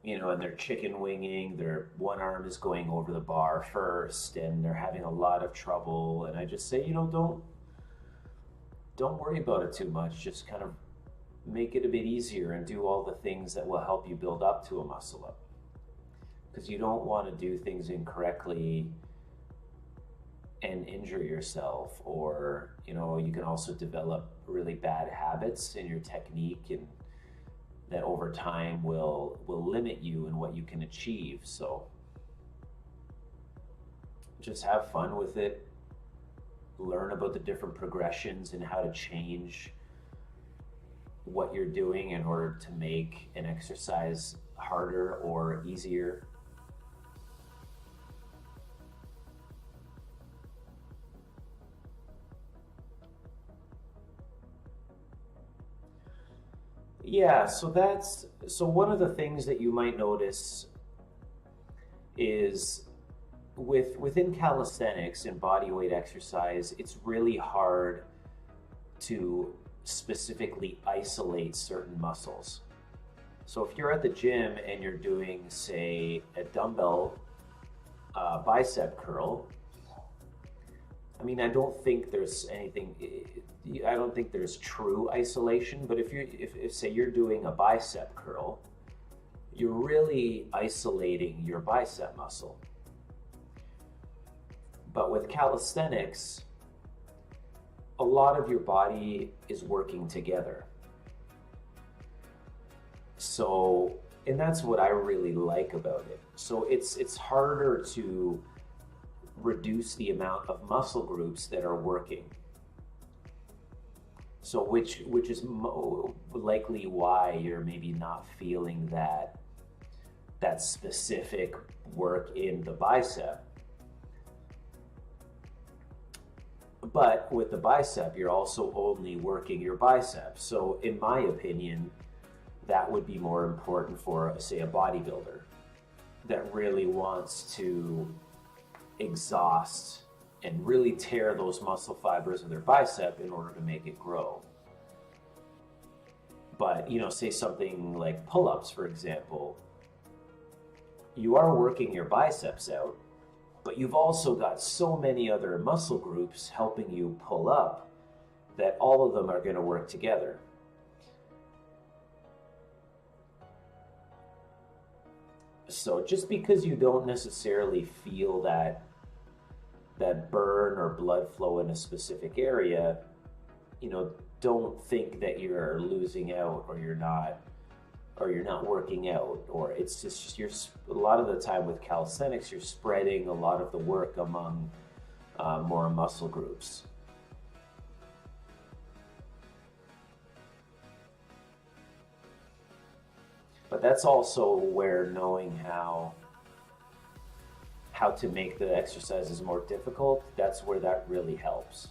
you know, and they're chicken winging, their one arm is going over the bar first, and they're having a lot of trouble. And I just say, you know, don't worry about it too much. Just kind of make it a bit easier and do all the things that will help you build up to a muscle up. Because you don't want to do things incorrectly and injure yourself, or, you know, you can also develop really bad habits in your technique, and that over time will limit you in what you can achieve. So just have fun with it. Learn about the different progressions and how to change what you're doing in order to make an exercise harder or easier. Yeah, so one of the things that you might notice is within calisthenics and body weight exercise, it's really hard to specifically isolate certain muscles. So if you're at the gym and you're doing, say, a dumbbell bicep curl, I mean, I don't think there's anything, I don't think there's true isolation, but if say you're doing a bicep curl, you're really isolating your bicep muscle. But with calisthenics, a lot of your body is working together. So, and that's what I really like about it. So it's harder to reduce the amount of muscle groups that are working. So which is likely why you're maybe not feeling that specific work in the bicep. But with the bicep, you're also only working your bicep. So in my opinion, that would be more important for, say, a bodybuilder that really wants to exhaust and really tear those muscle fibers of their bicep in order to make it grow. But, you know, say something like pull-ups, for example, you are working your biceps out, but you've also got so many other muscle groups helping you pull up that all of them are going to work together. So just because you don't necessarily feel that burn or blood flow in a specific area, you know, don't think that you're losing out or you're not working out, or it's just you're a lot of the time with calisthenics, you're spreading a lot of the work among more muscle groups. But that's also where knowing how to make the exercises more difficult, that's where that really helps.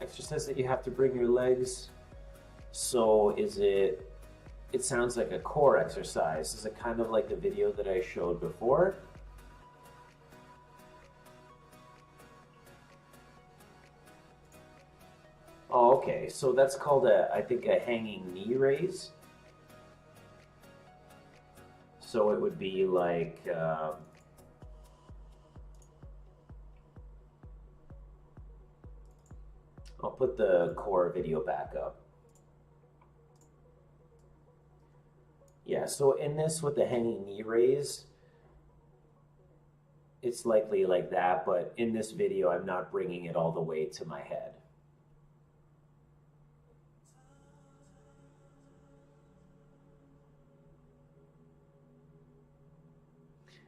Exercise that you have to bring your legs. So it sounds like a core exercise. Is it kind of like the video that I showed before? Oh, okay. So that's called I think a hanging knee raise. So it would be like, I'll put the core video back up. Yeah, so in this with the hanging knee raise, it's likely like that, but in this video, I'm not bringing it all the way to my head.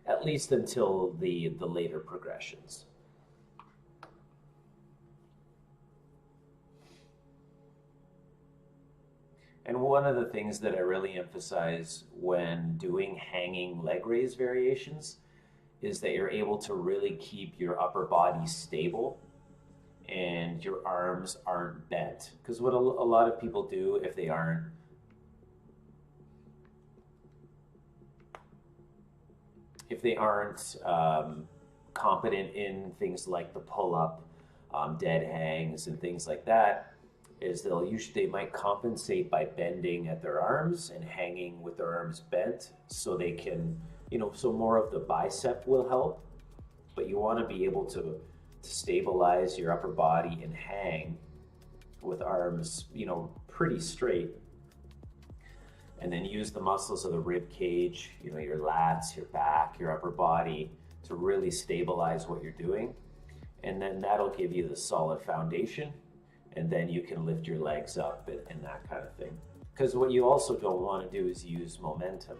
At least until the later progressions. And one of the things that I really emphasize when doing hanging leg raise variations is that you're able to really keep your upper body stable and your arms aren't bent. Because what a lot of people do if they aren't competent in things like the pull-up, dead hangs, and things like that, is they might compensate by bending at their arms and hanging with their arms bent, so they can, so more of the bicep will help. But you want to be able to stabilize your upper body and hang with arms, pretty straight. And then use the muscles of the rib cage, your lats, your back, your upper body to really stabilize what you're doing. And then that'll give you the solid foundation. And then you can lift your legs up and that kind of thing. Because what you also don't want to do is use momentum.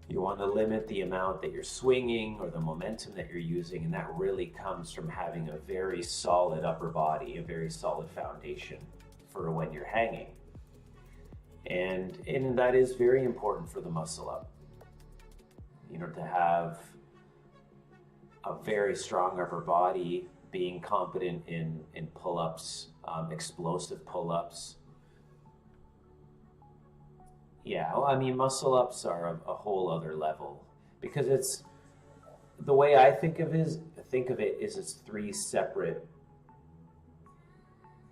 You want to limit the amount that you're swinging or the momentum that you're using, and that really comes from having a very solid upper body, a very solid foundation for when you're hanging. And that is very important for the muscle up. To have a very strong upper body, being competent in pull-ups explosive pull-ups. Yeah, well, I mean, muscle ups are a whole other level, because it's the way I think of it is it's three separate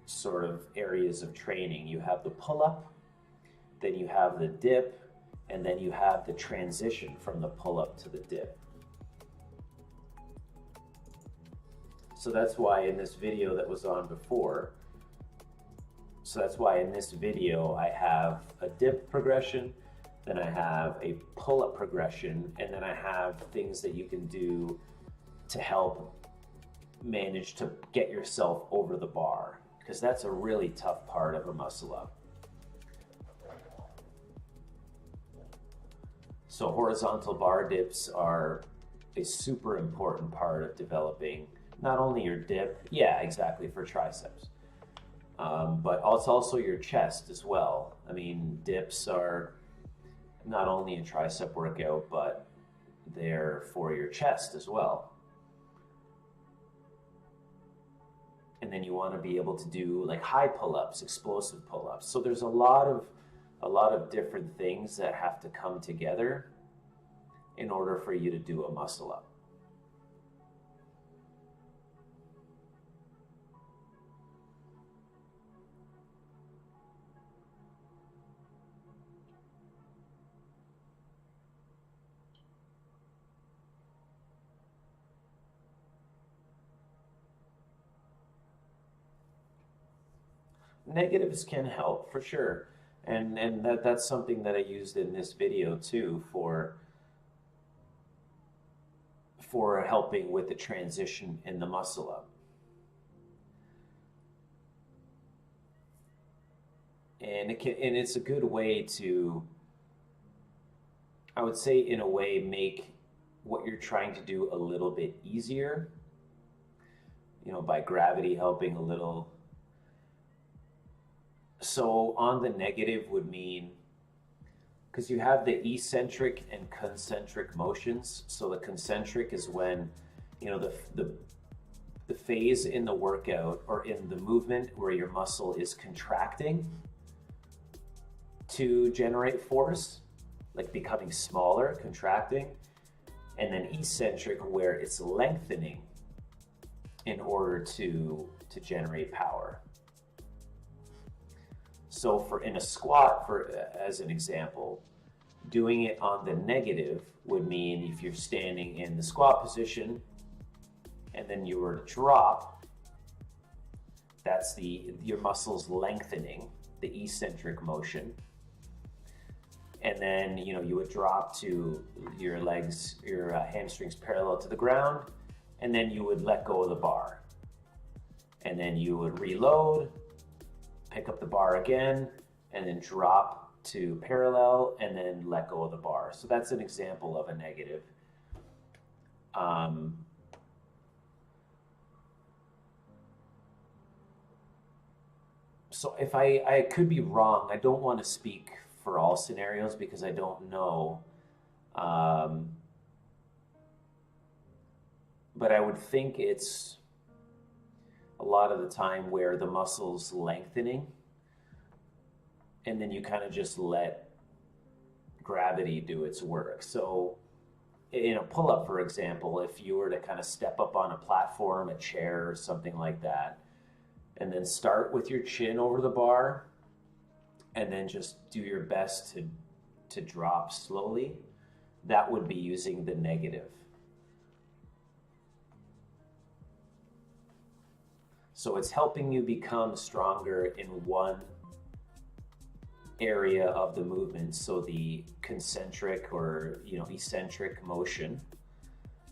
sort of areas of training. You have the pull-up, then you have the dip, and then you have the transition from the pull-up to the dip. So that's why in this video that was on before, I have a dip progression, then I have a pull-up progression, and then I have things that you can do to help manage to get yourself over the bar, because that's a really tough part of a muscle up. So horizontal bar dips are a super important part of developing not only your dip, yeah, exactly, for triceps, but it's also your chest as well. I mean, dips are not only a tricep workout, but they're for your chest as well. And then you want to be able to do like high pull-ups, explosive pull-ups. So there's a lot of different things that have to come together in order for you to do a muscle up. Negatives can help for sure, and that's something that I used in this video too for helping with the transition in the muscle up. And it's a good way to, I would say, in a way, make what you're trying to do a little bit easier, you know, by gravity helping a little. So on the negative would mean, because you have the eccentric and concentric motions. So the concentric is when, you know, the phase in the workout or in the movement where your muscle is contracting to generate force, like becoming smaller, contracting, and then eccentric where it's lengthening in order to generate power. So for in a squat, as an example, doing it on the negative would mean if you're standing in the squat position and then you were to drop, that's your muscles lengthening, the eccentric motion. And then, you know, you would drop to your legs, your hamstrings parallel to the ground, and then you would let go of the bar. And then you would reload, pick up the bar again, and then drop to parallel, and then let go of the bar. So that's an example of a negative. So if I could be wrong, I don't want to speak for all scenarios because I don't know. But I would think it's a lot of the time where the muscle's lengthening, and then you kind of just let gravity do its work. So in a pull-up, for example, if you were to kind of step up on a platform, a chair, or something like that, and then start with your chin over the bar, and then just do your best to drop slowly, that would be using the negative. So it's helping you become stronger in one area of the movement. So the concentric or, you know, eccentric motion,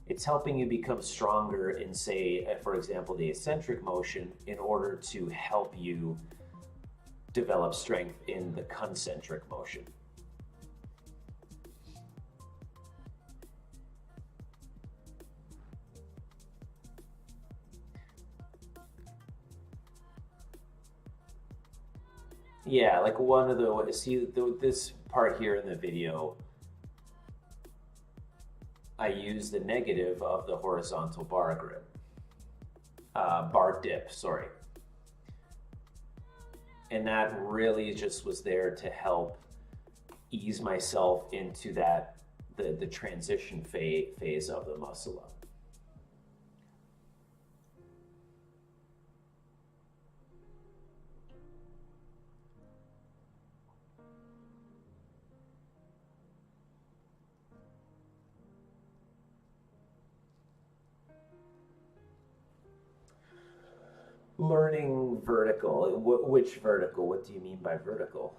it's helping you become stronger in, say, for example, the eccentric motion in order to help you develop strength in the concentric motion. Yeah, like one of the, see this part here in the video, I use the negative of the horizontal bar grip, bar dip, sorry. And that really just was there to help ease myself into that the transition phase of the muscle up. Learning vertical. Which vertical? What do you mean by vertical?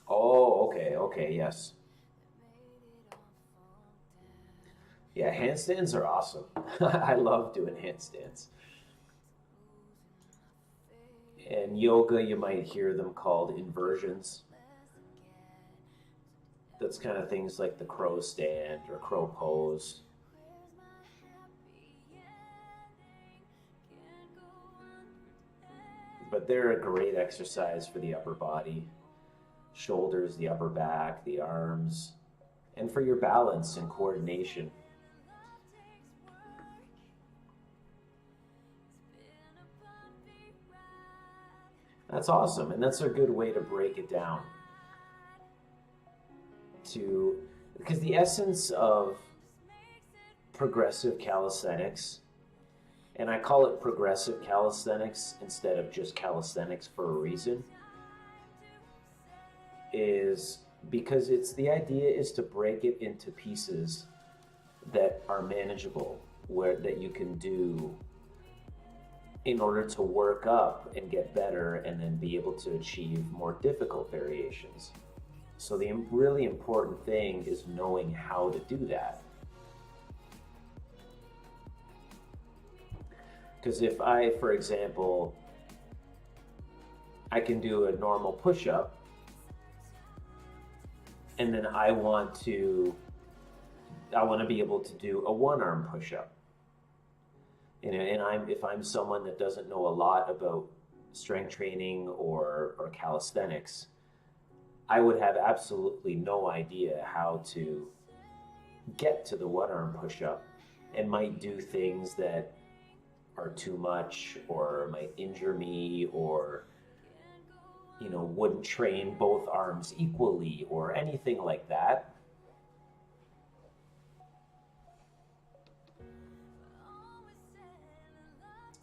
Oh, okay, yes. Yeah, handstands are awesome. I love doing handstands. And yoga, you might hear them called inversions. That's kind of things like the crow stand or crow pose. But they're a great exercise for the upper body, shoulders, the upper back, the arms, and for your balance and coordination. That's awesome, and that's a good way to break it down. Because the essence of progressive calisthenics, and I call it progressive calisthenics instead of just calisthenics for a reason, is because the idea is to break it into pieces that are manageable, that you can do in order to work up and get better and then be able to achieve more difficult variations. So the really important thing is knowing how to do that. Because if I, for example, I can do a normal push-up, and then I want to be able to do a one-arm push-up. And if I'm someone that doesn't know a lot about strength training or calisthenics, I would have absolutely no idea how to get to the one-arm push-up, and might do things that are too much or might injure me, or wouldn't train both arms equally or anything like that.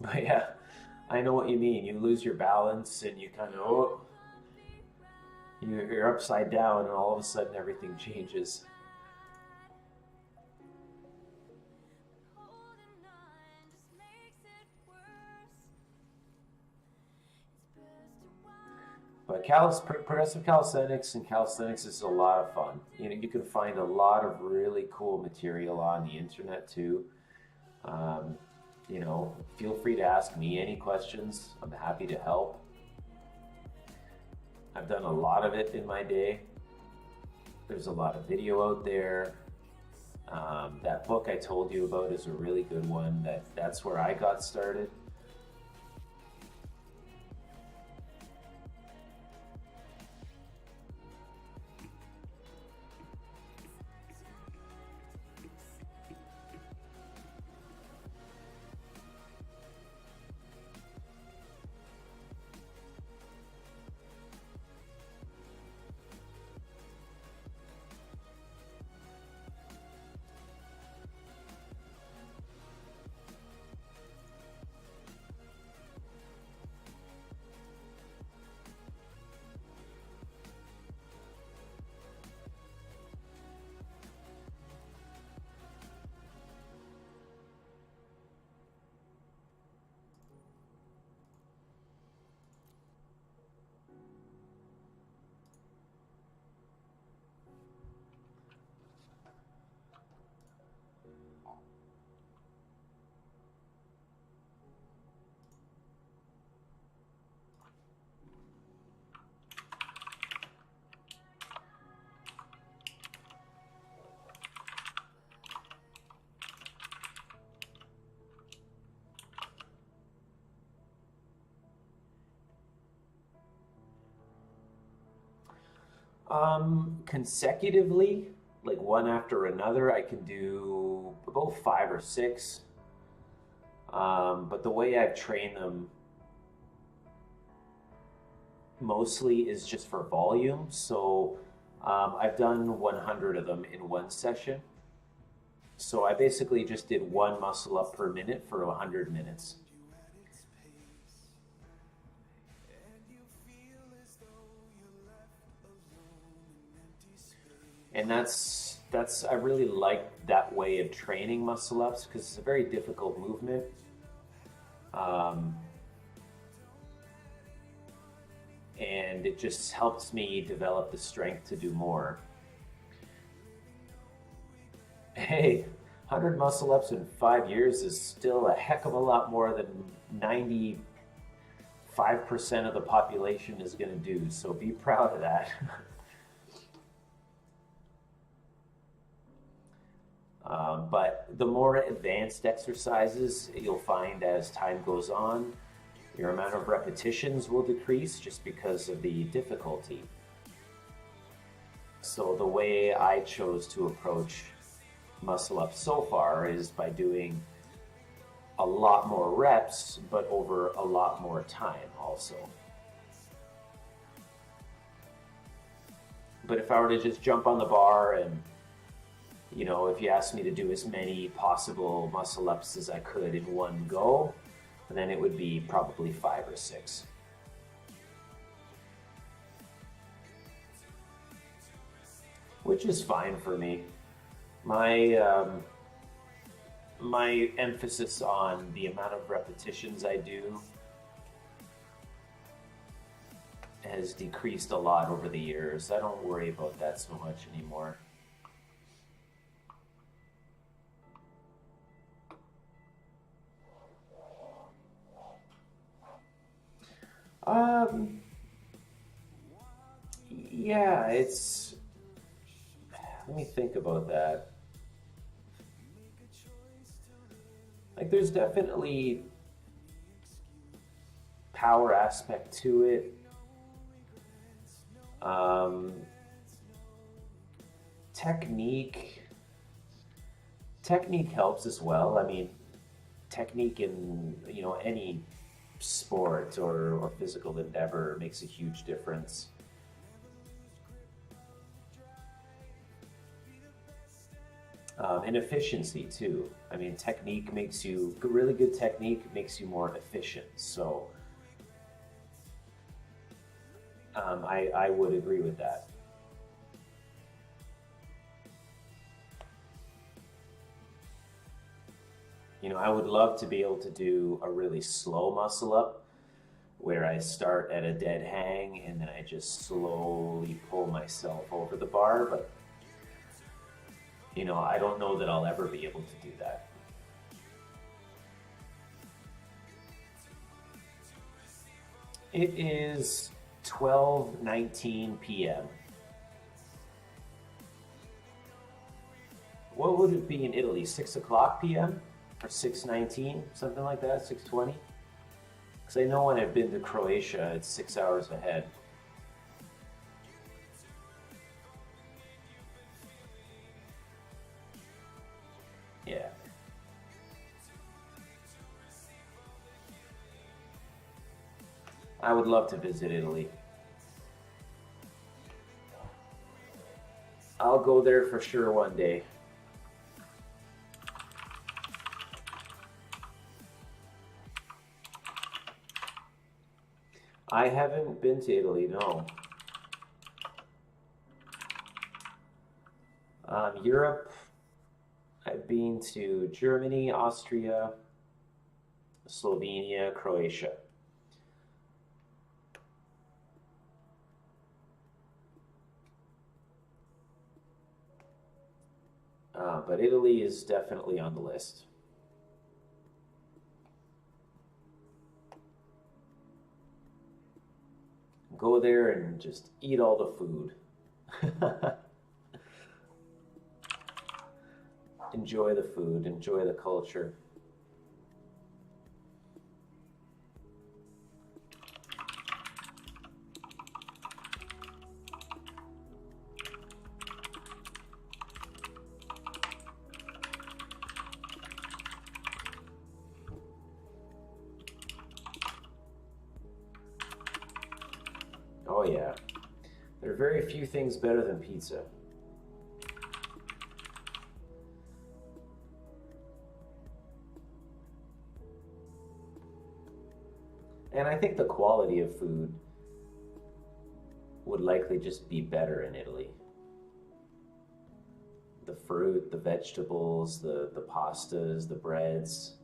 But yeah, I know what you mean. You lose your balance and you kind of, you're upside down, and all of a sudden everything changes. But progressive calisthenics and calisthenics is a lot of fun. You can find a lot of really cool material on the internet too. Feel free to ask me any questions. I'm happy to help. I've done a lot of it in my day. There's a lot of video out there. That book I told you about is a really good one. That's where I got started. Consecutively, like one after another, I can do about 5 or 6. But the way I've trained them mostly is just for volume. So I've done 100 of them in one session. So I basically just did one muscle up per minute for 100 minutes. And that's I really like that way of training muscle ups because it's a very difficult movement. And it just helps me develop the strength to do more. Hey, 100 muscle ups in 5 years is still a heck of a lot more than 95% of the population is going to do, so be proud of that. But the more advanced exercises you'll find as time goes on, your amount of repetitions will decrease just because of the difficulty. So the way I chose to approach muscle up so far is by doing a lot more reps, but over a lot more time also. But if I were to just jump on the bar and, you know, if you asked me to do as many possible muscle ups as I could in one go, then it would be probably 5 or 6. Which is fine for me. My emphasis on the amount of repetitions I do has decreased a lot over the years. I don't worry about that so much anymore. Yeah, it's... Let me think about that. Like, there's definitely power aspect to it. Technique helps as well. I mean, technique in, you know, any sport or physical endeavor makes a huge difference. And efficiency too. I mean, technique makes you, really good technique makes you more efficient. So I would agree with that. You know, I would love to be able to do a really slow muscle up where I start at a dead hang and then I just slowly pull myself over the bar, but you know, I don't know that I'll ever be able to do that. It is 12:19 p.m. What would it be in Italy? 6 o'clock p.m. or 6:19, something like that, 6:20? Because I know when I've been to Croatia, it's 6 hours ahead. Yeah. I would love to visit Italy. I'll go there for sure one day. I haven't been to Italy, no. Europe, I've been to Germany, Austria, Slovenia, Croatia. But Italy is definitely on the list. Go there and just eat all the food. Enjoy the food, enjoy the culture. Oh yeah. There are very few things better than pizza. And I think the quality of food would likely just be better in Italy. The fruit, the vegetables, the pastas, the breads.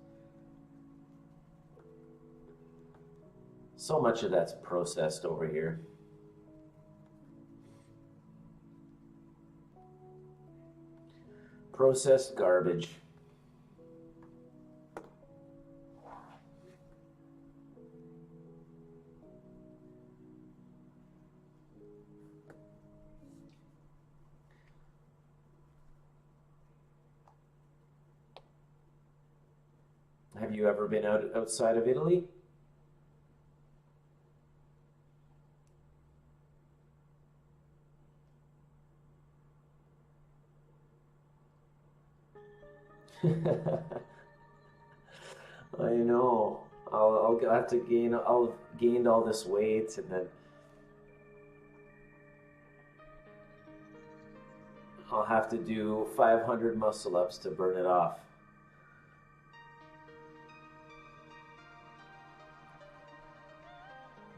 So much of that's processed over here. Processed garbage. Have you ever been outside of Italy? I know. I'll have to gain. I'll have gained all this weight, and then I'll have to do 500 muscle ups to burn it off.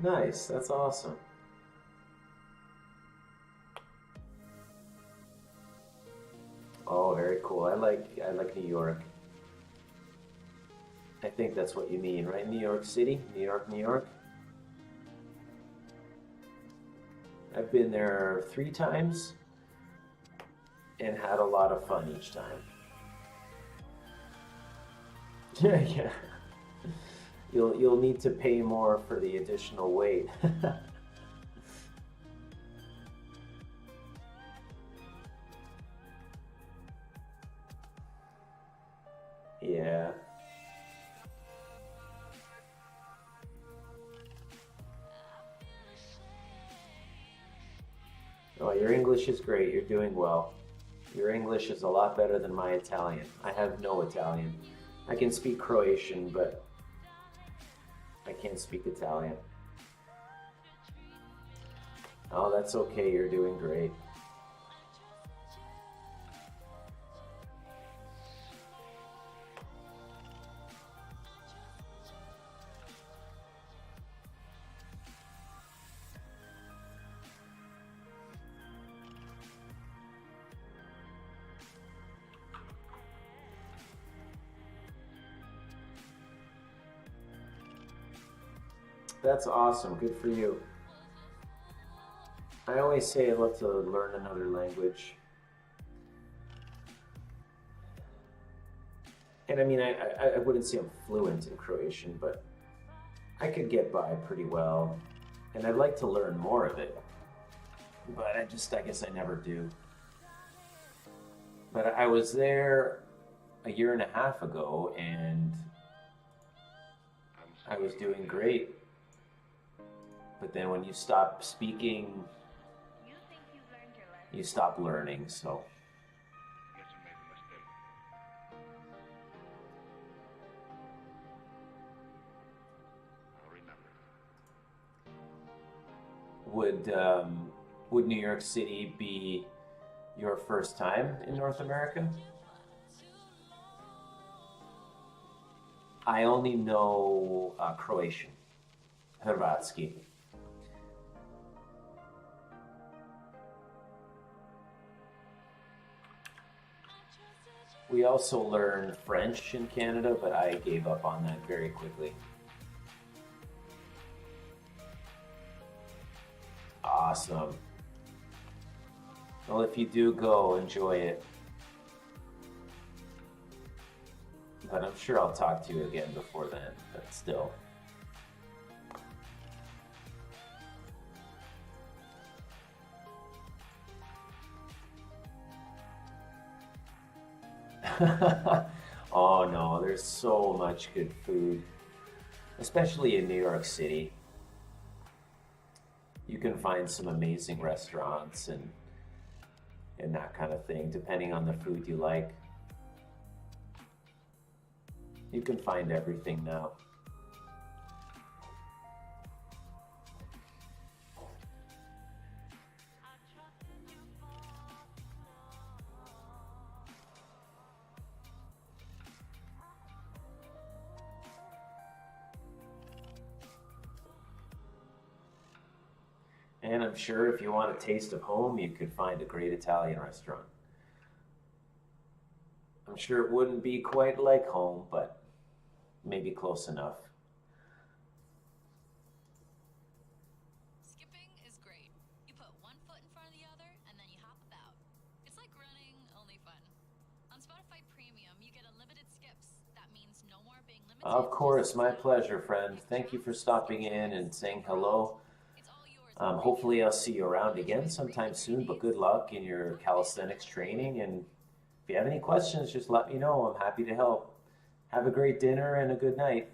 Nice. That's awesome. Oh, very cool. I like New York. I think that's what you mean, right? New York City? New York, New York? I've been there 3 times and had a lot of fun each time. Yeah. You'll need to pay more for the additional weight. Yeah. Oh, your English is great. You're doing well. Your English is a lot better than my Italian. I have no Italian. I can speak Croatian, but I can't speak Italian. Oh, that's okay. You're doing great. That's awesome. Good for you. I always say I love to learn another language. And I mean, I wouldn't say I'm fluent in Croatian, but I could get by pretty well. And I'd like to learn more of it. But I guess I never do. But I was there a year and a half ago, and I was doing great. But then when you stop speaking, you stop learning, so. Would New York City be your first time in North America? I only know Croatian, Hrvatski. We also learned French in Canada, but I gave up on that very quickly. Awesome. Well, if you do go, enjoy it. But I'm sure I'll talk to you again before then, but still. Oh no, there's so much good food, especially in New York City. You can find some amazing restaurants and that kind of thing, depending on the food you like. You can find everything now. And I'm sure if you want a taste of home, you could find a great Italian restaurant. I'm sure it wouldn't be quite like home, but maybe close enough. Skipping is great. You put one foot in front of the other, and then you hop about. It's like running, only fun. On Spotify Premium, you get unlimited skips. That means no more being limited. Of course, my pleasure, friend. Thank you for stopping in and saying hello. Hopefully I'll see you around again sometime soon, but good luck in your calisthenics training. And if you have any questions, just let me know. I'm happy to help. Have a great dinner and a good night.